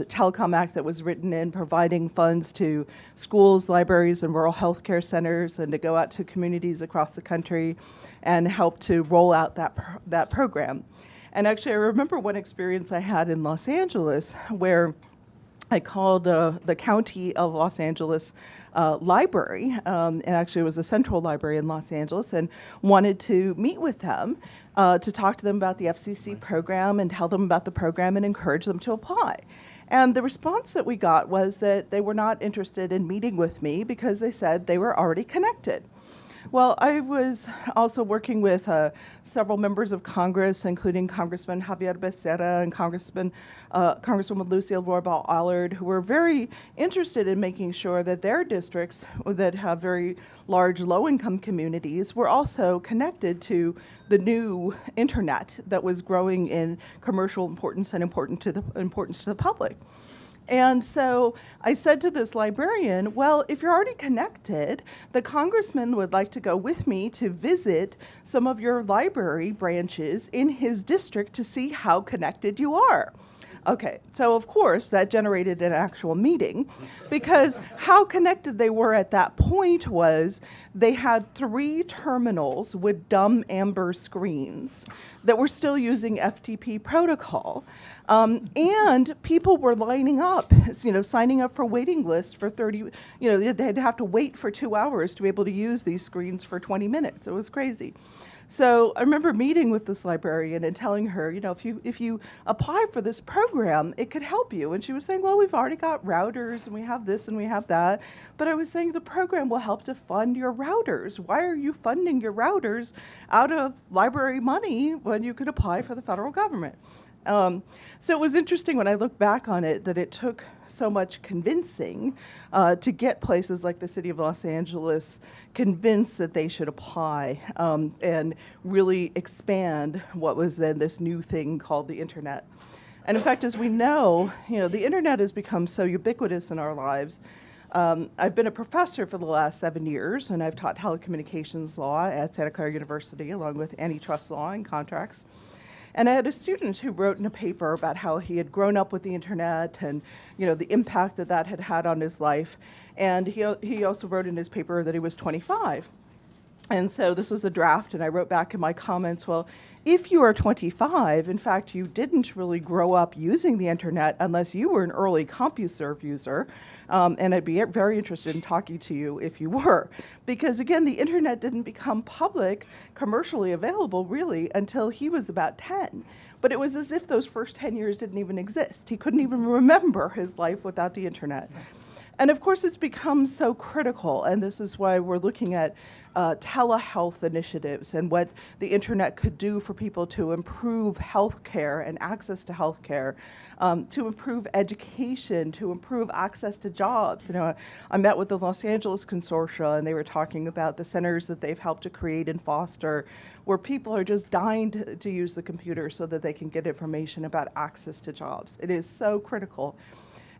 Telecom Act that was written in providing funds to schools, libraries, and rural health care centers, and to go out to communities across the country and help to roll out that program. And actually, I remember one experience I had in Los Angeles where I called the County of Los Angeles library, and actually it was a central library in Los Angeles, and wanted to meet with them to talk to them about the FCC program and tell them about the program and encourage them to apply. And the response that we got was that they were not interested in meeting with me because they said they were already connected. Well, I was also working with several members of Congress, including Congressman Javier Becerra and Congresswoman Lucille Roybal Allard, who were very interested in making sure that their districts that have very large low-income communities were also connected to the new internet that was growing in commercial importance and importance to the public. And so I said to this librarian, well, if you're already connected, the congressman would like to go with me to visit some of your library branches in his district to see how connected you are. Okay, so of course that generated an actual meeting, because how connected they were at that point was they had 3 terminals with dumb amber screens that were still using FTP protocol. And people were lining up, signing up for waiting lists for 30, they'd have to wait for 2 hours to be able to use these screens for 20 minutes. It was crazy. So I remember meeting with this librarian and telling her, if you apply for this program, it could help you. And she was saying, well, we've already got routers and we have this and we have that. But I was saying the program will help to fund your routers. Why are you funding your routers out of library money when you could apply for the federal government? So it was interesting when I look back on it that it took so much convincing to get places like the city of Los Angeles convinced that they should apply and really expand what was then this new thing called the internet. And in fact, as we know, the internet has become so ubiquitous in our lives. I've been a professor for the last 7 years, and I've taught telecommunications law at Santa Clara University, along with antitrust law and contracts. And I had a student who wrote in a paper about how he had grown up with the internet and, the impact that that had had on his life. And he also wrote in his paper that he was 25. And so this was a draft, and I wrote back in my comments, well, if you are 25, in fact, you didn't really grow up using the internet unless you were an early CompuServe user, and I'd be very interested in talking to you if you were. Because again, the internet didn't become public, commercially available really, until he was about 10. But it was as if those first 10 years didn't even exist. He couldn't even remember his life without the internet. And of course, it's become so critical, and this is why we're looking at telehealth initiatives and what the internet could do for people to improve healthcare and access to healthcare, to improve education, to improve access to jobs. I met with the Los Angeles Consortia, and they were talking about the centers that they've helped to create and foster, where people are just dying to use the computer so that they can get information about access to jobs. It is so critical.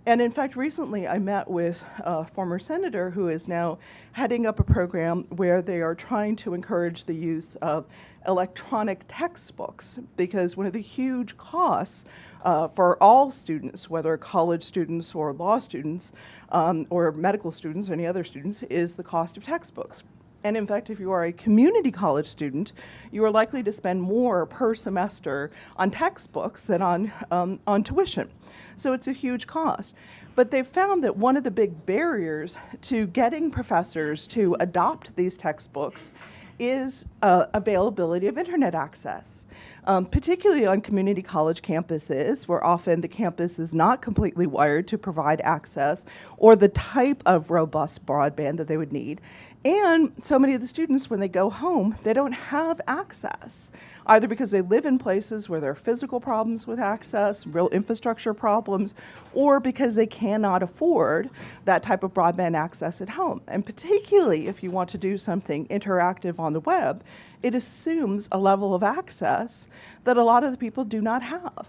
And in fact, recently I met with a former senator who is now heading up a program where they are trying to encourage the use of electronic textbooks, because one of the huge costs for all students, whether college students or law students or medical students or any other students, is the cost of textbooks. And in fact, if you are a community college student, you are likely to spend more per semester on textbooks than on tuition. So it's a huge cost. But they've found that one of the big barriers to getting professors to adopt these textbooks is availability of internet access. Particularly on community college campuses, where often the campus is not completely wired to provide access or the type of robust broadband that they would need. And so many of the students, when they go home, they don't have access, either because they live in places where there are physical problems with access, real infrastructure problems, or because they cannot afford that type of broadband access at home. And particularly if you want to do something interactive on the web, it assumes a level of access that a lot of the people do not have.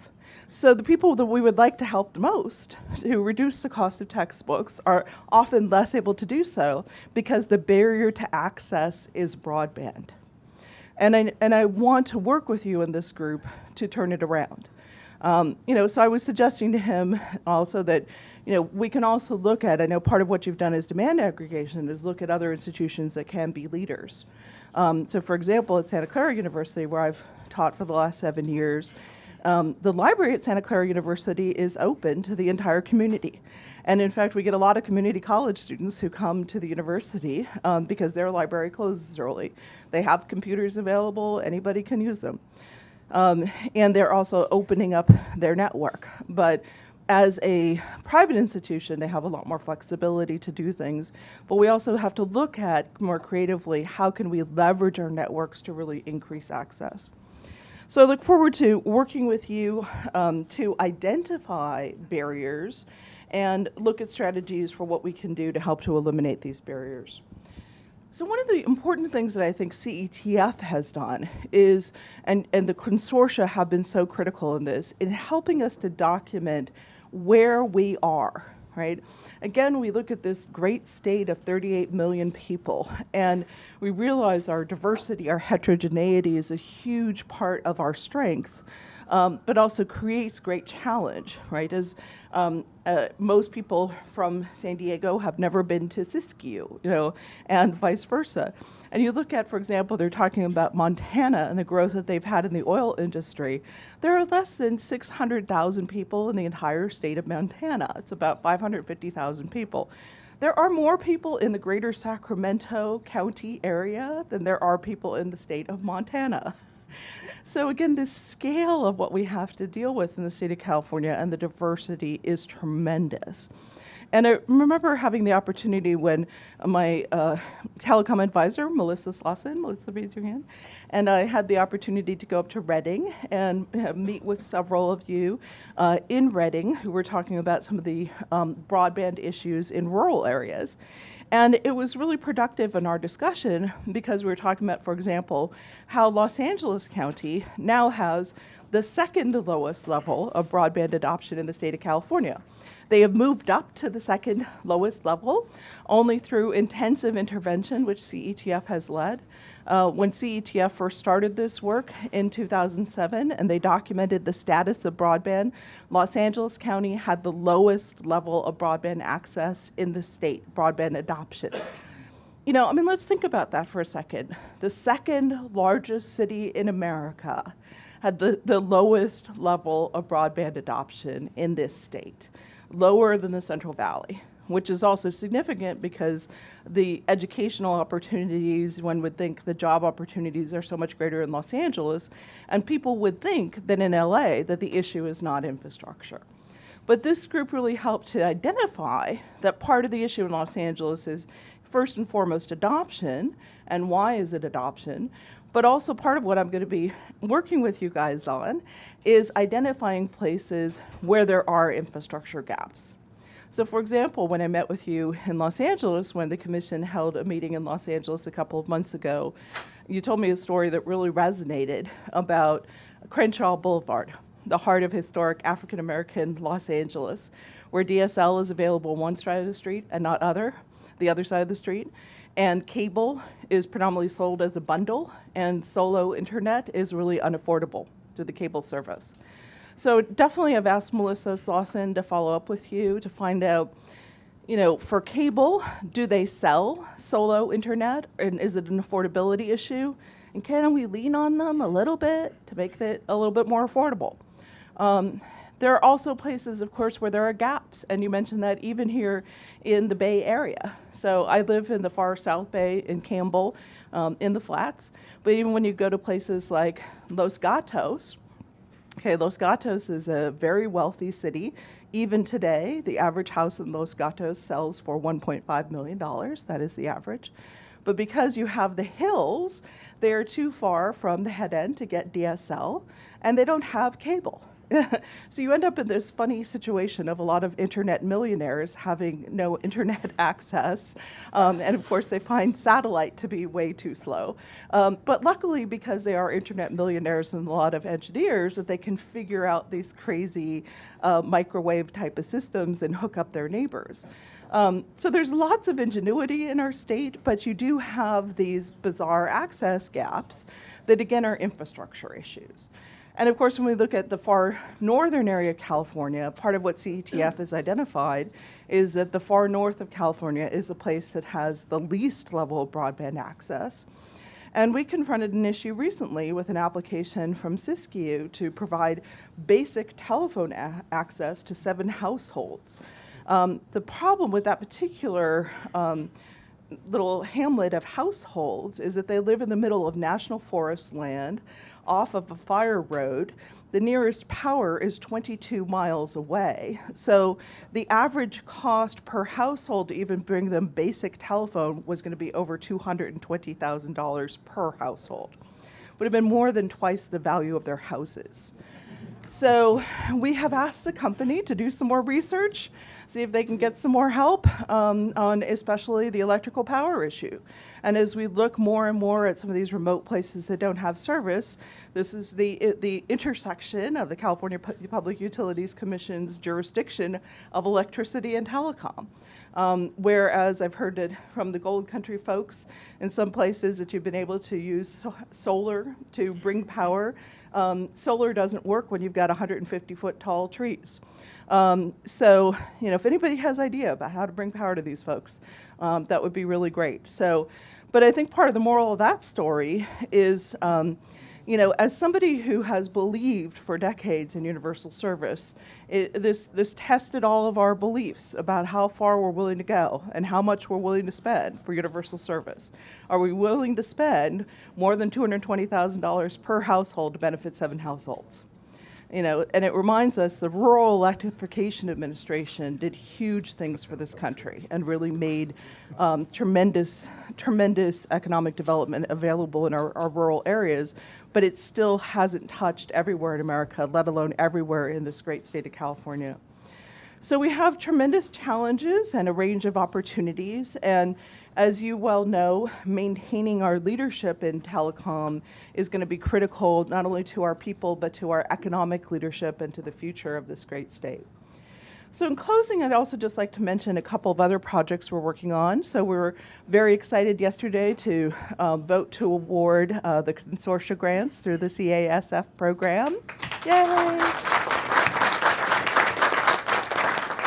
So the people that we would like to help the most to reduce the cost of textbooks are often less able to do so because the barrier to access is broadband. And I want to work with you in this group to turn it around. So I was suggesting to him also that, we can also look at, I know part of what you've done is demand aggregation, is look at other institutions that can be leaders. So for example, at Santa Clara University, where I've taught for the last 7 years, the library at Santa Clara University is open to the entire community. And in fact, we get a lot of community college students who come to the university because their library closes early. They have computers available, anybody can use them. And they're also opening up their network. But as a private institution, they have a lot more flexibility to do things. But we also have to look at more creatively, how can we leverage our networks to really increase access? So I look forward to working with you to identify barriers and look at strategies for what we can do to help to eliminate these barriers. So one of the important things that I think CETF has done is, and the consortia have been so critical in this, in helping us to document where we are, right? Again, we look at this great state of 38 million people, and we realize our diversity, our heterogeneity is a huge part of our strength, but also creates great challenge, right? As most people from San Diego have never been to Siskiyou, and vice versa. And you look at, for example, they're talking about Montana and the growth that they've had in the oil industry. There are less than 600,000 people in the entire state of Montana. It's about 550,000 people. There are more people in the greater Sacramento County area than there are people in the state of Montana. So again, the scale of what we have to deal with in the state of California and the diversity is tremendous. And I remember having the opportunity when my telecom advisor, Melissa Slauson, Melissa, raise your hand, and I had the opportunity to go up to Reading and meet with several of you in Reading who were talking about some of the broadband issues in rural areas. And it was really productive in our discussion because we were talking about, for example, how Los Angeles County now has the second lowest level of broadband adoption in the state of California. They have moved up to the second lowest level only through intensive intervention, which CETF has led. When CETF first started this work in 2007 and they documented the status of broadband, Los Angeles County had the lowest level of broadband access in the state, broadband adoption. You know, I mean, let's think about that for a second. The second largest city in America had the lowest level of broadband adoption in this state, lower than the Central Valley, which is also significant because the educational opportunities, one would think the job opportunities are so much greater in Los Angeles, and people would think that in LA that the issue is not infrastructure. But this group really helped to identify that part of the issue in Los Angeles is first and foremost adoption, and why is it adoption? But also part of what I'm going to be working with you guys on is identifying places where there are infrastructure gaps. So for example, when I met with you in Los Angeles, when the commission held a meeting in Los Angeles a couple of months ago, you told me a story that really resonated about Crenshaw Boulevard, the heart of historic African American Los Angeles, where DSL is available on one side of the street and not the other side of the street. And cable is predominantly sold as a bundle, and solo internet is really unaffordable through the cable service. So definitely I've asked Melissa Slauson to follow up with you to find out, you know, for cable, do they sell solo internet, and is it an affordability issue? And can we lean on them a little bit to make it a little bit more affordable? There are also places, of course, where there are gaps, and you mentioned that even here in the Bay Area. So I live in the far South Bay in Campbell, in the Flats, but even when you go to places like Los Gatos, okay, Los Gatos is a very wealthy city. Even today, the average house in Los Gatos sells for $1.5 million. That is the average. But because you have the hills, they are too far from the head end to get DSL, and they don't have cable. So you end up in this funny situation of a lot of internet millionaires having no internet access, and of course they find satellite to be way too slow. But luckily, because they are internet millionaires and a lot of engineers, that they can figure out these crazy microwave type of systems and hook up their neighbors. So there's lots of ingenuity in our state, but you do have these bizarre access gaps that again are infrastructure issues. And of course, when we look at the far northern area of California, part of what CETF has identified is that the far north of California is the place that has the least level of broadband access. And we confronted an issue recently with an application from Siskiyou to provide basic telephone access to 7 households. The problem with that particular little hamlet of households is that they live in the middle of national forest land, off of a fire road. The nearest power is 22 miles away. So the average cost per household to even bring them basic telephone was going to be over $220,000 per household. Would have been more than twice the value of their houses. So we have asked the company to do some more research, see if they can get some more help on especially the electrical power issue. And as we look more and more at some of these remote places that don't have service, this is the intersection of the California Public Utilities Commission's jurisdiction of electricity and telecom. Whereas I've heard it from the Gold Country folks in some places that you've been able to use solar to bring power. Solar doesn't work when you've got 150-foot tall trees. So, you know, if anybody has idea about how to bring power to these folks, that would be really great. So, but I think part of the moral of that story is, you know, as somebody who has believed for decades in universal service, this tested all of our beliefs about how far we're willing to go and how much we're willing to spend for universal service. Are we willing to spend more than $220,000 per household to benefit 7 households? And it reminds us the Rural Electrification Administration did huge things for this country and really made tremendous economic development available in our rural areas, but it still hasn't touched everywhere in America, let alone everywhere in this great state of California. So we have tremendous challenges and a range of opportunities, and as you well know, maintaining our leadership in telecom is going to be critical not only to our people, but to our economic leadership and to the future of this great state. So in closing, I'd also just like to mention a couple of other projects we're working on. So we were very excited yesterday to vote to award the consortia grants through the CETF program. Yay!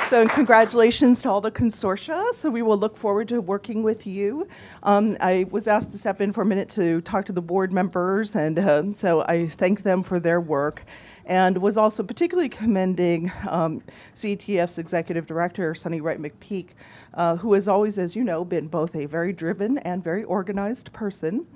So congratulations to all the consortia. So we will look forward to working with you. I was asked to step in for a minute to talk to the board members, and so I thank them for their work, and was also particularly commending CETF's executive director, Sunny Wright McPeak, who has always, as you know, been both a very driven and very organized person.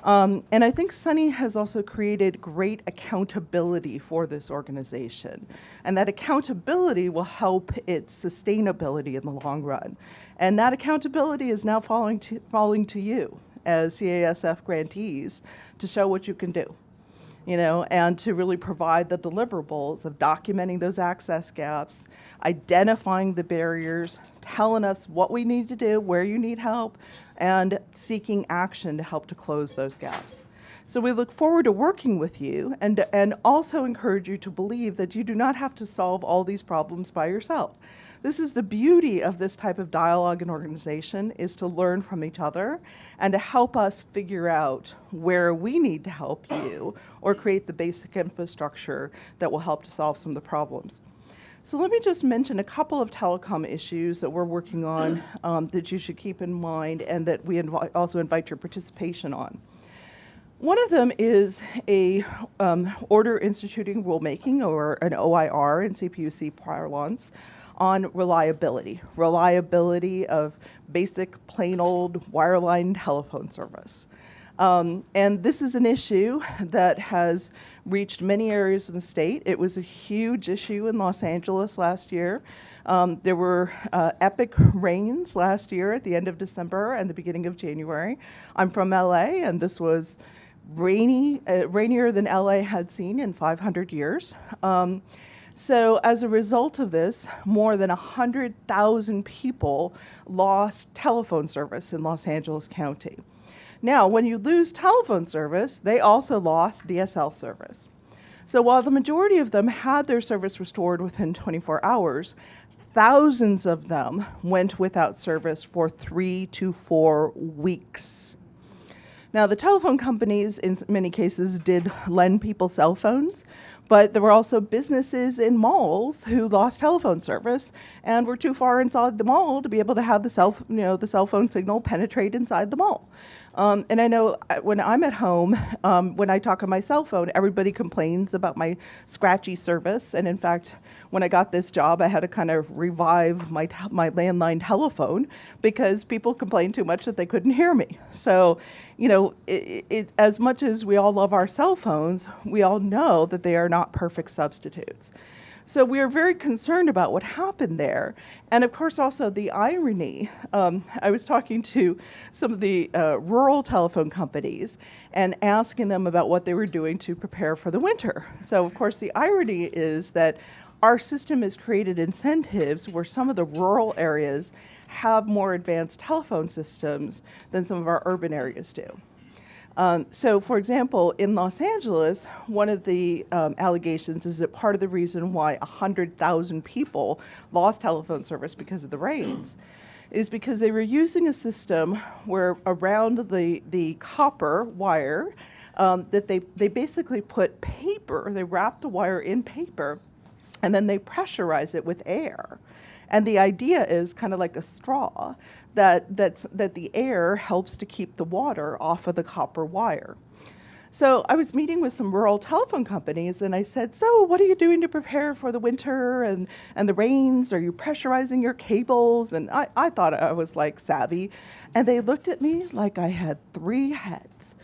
And I think Sunny has also created great accountability for this organization. And that accountability will help its sustainability in the long run. And that accountability is now falling to you as CASF grantees to show what you can do, and to really provide the deliverables of documenting those access gaps, identifying the barriers, telling us what we need to do, where you need help, and seeking action to help to close those gaps. So we look forward to working with you and also encourage you to believe that you do not have to solve all these problems by yourself. This is the beauty of this type of dialogue and organization, is to learn from each other and to help us figure out where we need to help you or create the basic infrastructure that will help to solve some of the problems. So let me just mention a couple of telecom issues that we're working on that you should keep in mind and that we also invite your participation on. One of them is a order instituting rulemaking, or an OIR in CPUC parlance, on reliability of basic plain old wireline telephone service. And this is an issue that has reached many areas of the state. It was a huge issue in Los Angeles last year. There were epic rains last year at the end of December and the beginning of January. I'm from LA, and this was rainier than LA had seen in 500 years. So as a result of this, more than 100,000 people lost telephone service in Los Angeles County. Now, when you lose telephone service, they also lost DSL service. So while the majority of them had their service restored within 24 hours, thousands of them went without service for 3 to 4 weeks. Now, the telephone companies, in many cases, did lend people cell phones, but there were also businesses in malls who lost telephone service and were too far inside the mall to be able to have the cell phone signal penetrate inside the mall. And I know when I'm at home, when I talk on my cell phone, everybody complains about my scratchy service. And in fact, when I got this job, I had to kind of revive my landline telephone because people complained too much that they couldn't hear me. So, as much as we all love our cell phones, we all know that they are not perfect substitutes. So we are very concerned about what happened there. And of course, also the irony. I was talking to some of the rural telephone companies and asking them about what they were doing to prepare for the winter. So of course, the irony is that our system has created incentives where some of the rural areas have more advanced telephone systems than some of our urban areas do. So, for example, in Los Angeles, one of the allegations is that part of the reason why 100,000 people lost telephone service because of the rains is because they were using a system where around the copper wire that they basically put paper, they wrapped the wire in paper, and then they pressurize it with air. And the idea is kind of like a straw, that the air helps to keep the water off of the copper wire. So I was meeting with some rural telephone companies, and I said, so what are you doing to prepare for the winter and the rains? Are you pressurizing your cables? And I thought I was like savvy. And they looked at me like I had 3 heads.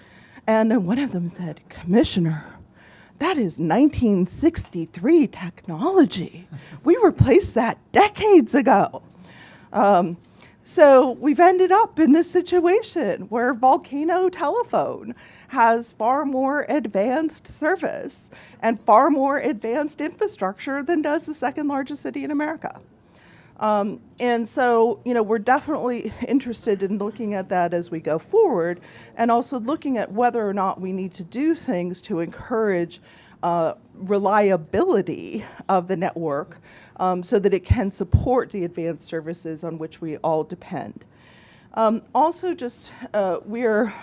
And then one of them said, Commissioner, that is 1963 technology. We replaced that decades ago. So we've ended up in this situation where Volcano Telephone has far more advanced service and far more advanced infrastructure than does the second largest city in America. And so, we're definitely interested in looking at that as we go forward, and also looking at whether or not we need to do things to encourage reliability of the network so that it can support the advanced services on which we all depend. Also, we're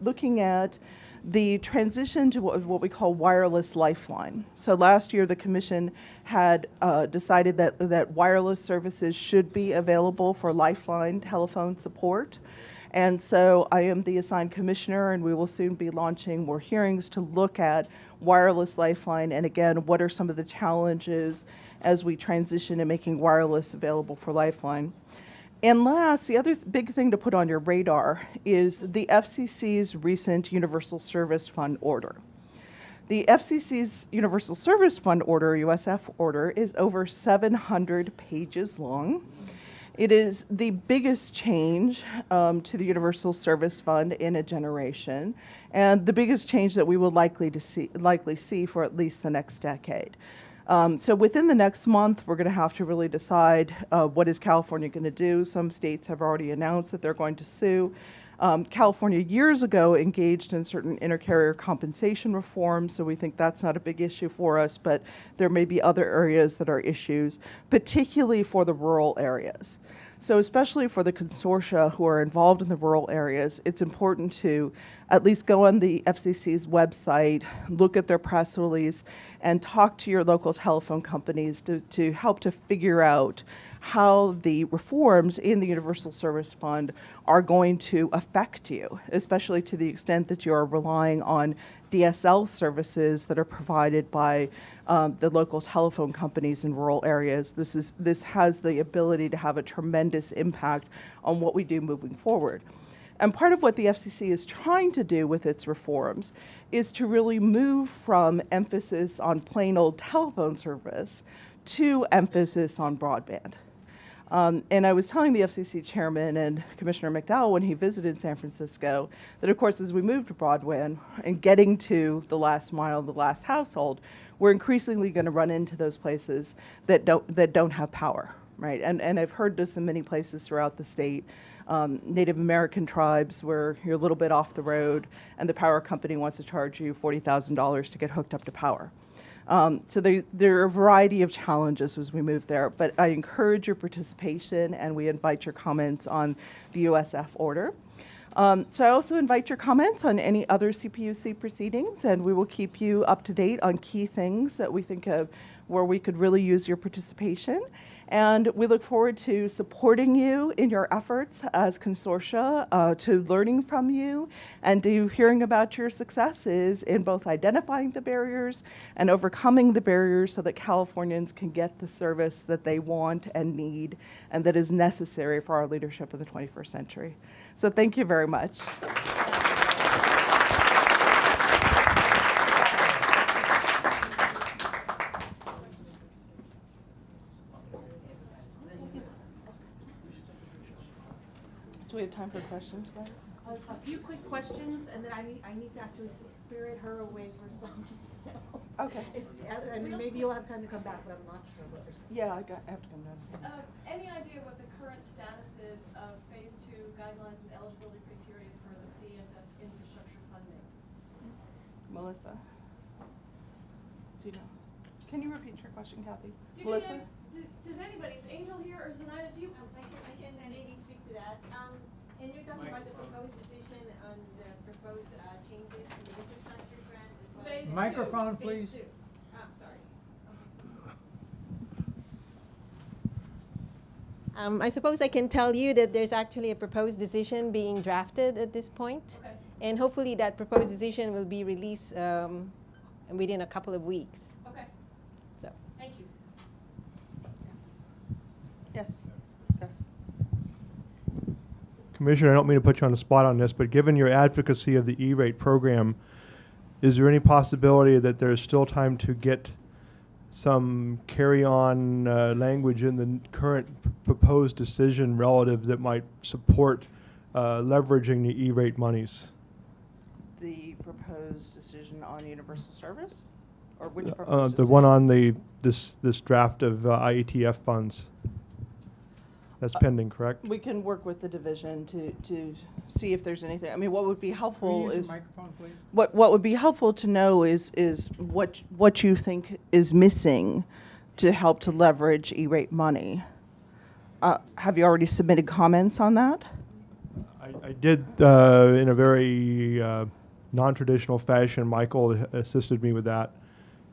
looking at the transition to what we call wireless lifeline. So last year, the Commission had decided that wireless services should be available for lifeline telephone support. And so I am the assigned commissioner, and we will soon be launching more hearings to look at wireless lifeline, and again, what are some of the challenges as we transition to making wireless available for lifeline. And last, the other big thing to put on your radar is the FCC's recent Universal Service Fund order. The FCC's Universal Service Fund order, USF order, is over 700 pages long. It is the biggest change to the Universal Service Fund in a generation, and the biggest change that we will likely see for at least the next decade. So within the next month, we're going to have to really decide what is California going to do. Some states have already announced that they're going to sue. California years ago engaged in certain intercarrier compensation reforms, so we think that's not a big issue for us, but there may be other areas that are issues, particularly for the rural areas. So especially for the consortia who are involved in the rural areas, it's important to at least go on the FCC's website, look at their press release, and talk to your local telephone companies to help to figure out how the reforms in the Universal Service Fund are going to affect you, especially to the extent that you are relying on DSL services that are provided by the local telephone companies in rural areas. This has the ability to have a tremendous impact on what we do moving forward. And part of what the FCC is trying to do with its reforms is to really move from emphasis on plain old telephone service to emphasis on broadband. And I was telling the FCC chairman and Commissioner McDowell when he visited San Francisco that, of course, as we move to broadband and getting to the last mile, the last household, we're increasingly going to run into those places that don't have power, right? And I've heard this in many places throughout the state. Native American tribes where you're a little bit off the road and the power company wants to charge you $40,000 to get hooked up to power. So there are a variety of challenges as we move there, but I encourage your participation and we invite your comments on the USF order. So I also invite your comments on any other CPUC proceedings, and we will keep you up to date on key things that we think of where we could really use your participation. And we look forward to supporting you in your efforts as consortia, to learning from you, and to hearing about your successes in both identifying the barriers and overcoming the barriers so that Californians can get the service that they want and need and that is necessary for our leadership in the 21st century. So thank you very much. Do we have time for questions, guys? A few quick questions, and then I need to actually spirit her away for something else. Okay. I mean, maybe you'll have time to come back, but I'm not sure what there's. Yeah, I have to come down. Any idea what the current status is of Phase 2 guidelines and eligibility criteria for the CETF infrastructure funding? Melissa? Do you know? Can you repeat your question, Kathy? Melissa? Does anybody, is Angel here or Zenaida, do you? I can maybe speak to that. And you're talking about the proposed decision on the proposed changes to the infrastructure grant as well? Phase 2. Microphone, please. Phase 2. Sorry. I suppose I can tell you that there's actually a proposed decision being drafted at this point. Okay. And hopefully that proposed decision will be released within a couple of weeks. Okay. So. Thank you. Yes. Commissioner, I don't mean to put you on the spot on this, but given your advocacy of the E-rate program, is there any possibility that there's still time to get some carry-on language in the current proposed decision relative that might support leveraging the E-rate monies? The proposed decision on universal service? Or which proposed The one on this draft of IETF funds. That's pending, correct? We can work with the division to see if there's anything. I mean, what would be helpful is what would be helpful to know is what you think is missing to help to leverage E-rate money. Have you already submitted comments on that? I did in a very non-traditional fashion. Michael assisted me with that,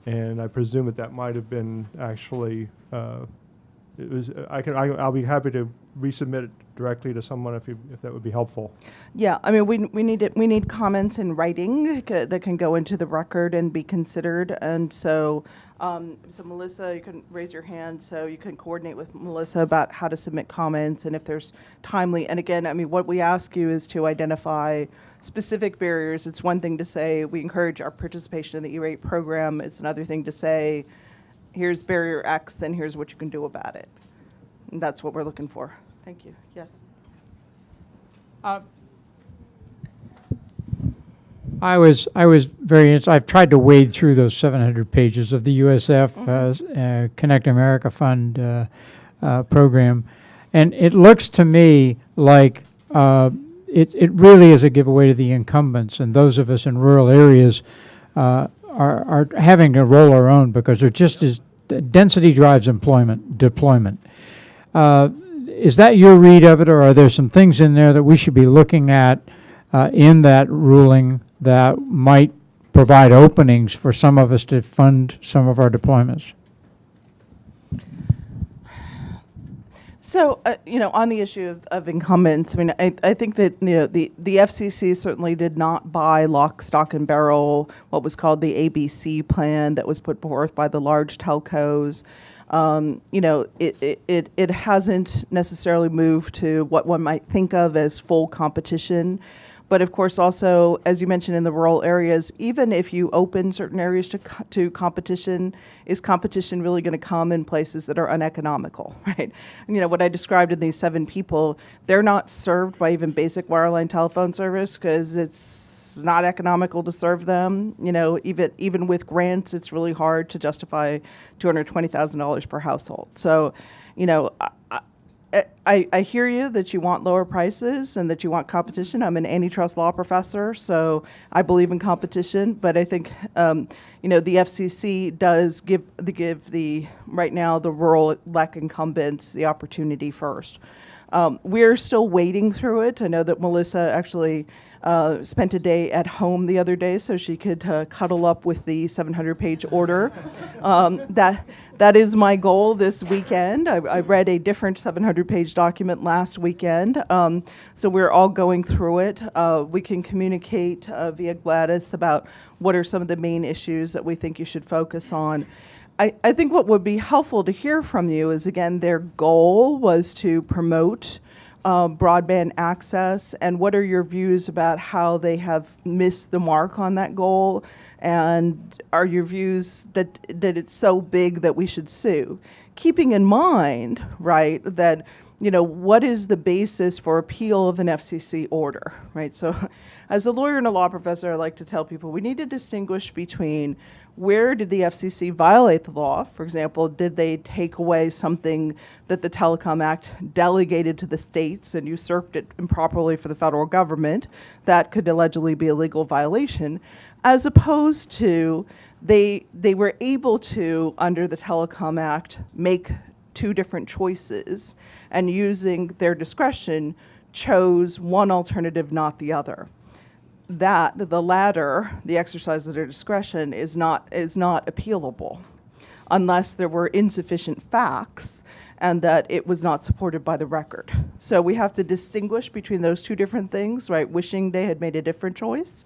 and I presume that might have been actually. It was. I'll be happy to resubmit it directly to someone if that would be helpful. Yeah, I mean, we need comments in writing that can go into the record and be considered. And so, so Melissa, you can raise your hand so you can coordinate with Melissa about how to submit comments and if there's timely. And again, I mean, what we ask you is to identify specific barriers. It's one thing to say we encourage our participation in the E-rate program. It's another thing to say, here's barrier X and here's what you can do about it. And that's what we're looking for. Thank you. Yes. I was very interested. I've tried to wade through those 700 pages of the USF Connect America Fund program, and it looks to me like it really is a giveaway to the incumbents, and those of us in rural areas are having to roll our own because there just is density drives deployment. Is that your read of it, or are there some things in there that we should be looking at in that ruling that might provide openings for some of us to fund some of our deployments? So, on the issue of incumbents, I mean, I think that, the FCC certainly did not buy lock, stock, and barrel what was called the ABC plan that was put forth by the large telcos. It hasn't necessarily moved to what one might think of as full competition. But of course, also, as you mentioned, in the rural areas, even if you open certain areas to competition, is competition really going to come in places that are uneconomical, right? What I described in these 7 people, they're not served by even basic wireline telephone service because it's not economical to serve them. Even with grants, it's really hard to justify $220,000 per household. So, I hear you that you want lower prices and that you want competition. I'm an antitrust law professor, so I believe in competition. But I think the FCC does give right now the rural LEC incumbents the opportunity first. We're still wading through it. I know that Melissa actually spent a day at home the other day so she could cuddle up with the 700-page order. That is my goal this weekend. I read a different 700-page document last weekend, so we're all going through it. We can communicate via Gladys about what are some of the main issues that we think you should focus on. I think what would be helpful to hear from you is, again, their goal was to promote broadband access, and what are your views about how they have missed the mark on that goal, and are your views that it's so big that we should sue? Keeping in mind, right, that what is the basis for appeal of an FCC order, right? So as a lawyer and a law professor, I like to tell people we need to distinguish between where did the FCC violate the law? For example, did they take away something that the Telecom Act delegated to the states and usurped it improperly for the federal government? That could allegedly be a legal violation, as opposed to they were able to, under the Telecom Act, make 2 different choices, and using their discretion, chose one alternative, not the other. That, the latter, the exercise of their discretion, is not appealable unless there were insufficient facts and that it was not supported by the record. So we have to distinguish between those 2 different things, right? Wishing they had made a different choice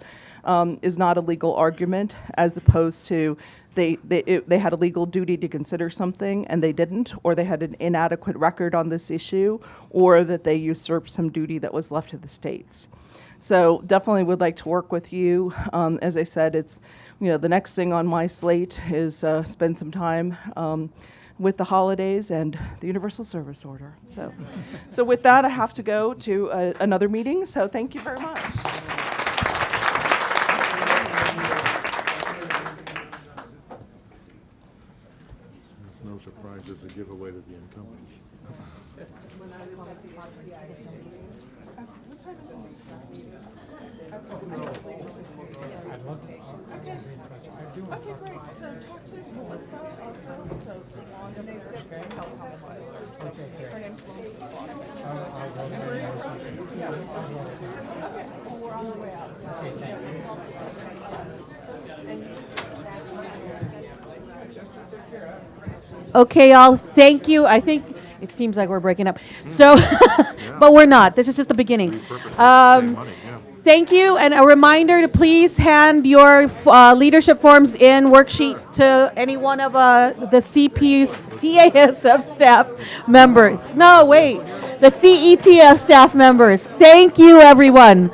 is not a legal argument, as opposed to they had a legal duty to consider something and they didn't, or they had an inadequate record on this issue, or that they usurped some duty that was left to the states. So definitely would like to work with you. As I said, it's, the next thing on my slate is spend some time with the holidays and the Universal Service Order. So with that, I have to go to another meeting, so thank you very much. No surprise, it's a giveaway to the incumbents. Okay, great. So talk to Melissa also. So and they said to help compromise. Her name's Melissa Slaughter. Where are you from? Yeah. Okay. Well, we're on the way out. So. Okay, y'all, thank you. I think it seems like we're breaking up. So, but we're not. This is just the beginning. Thank you, and a reminder to please hand your leadership forms in worksheet to any one of the CASF staff members. No, wait, the CETF staff members. Thank you, everyone.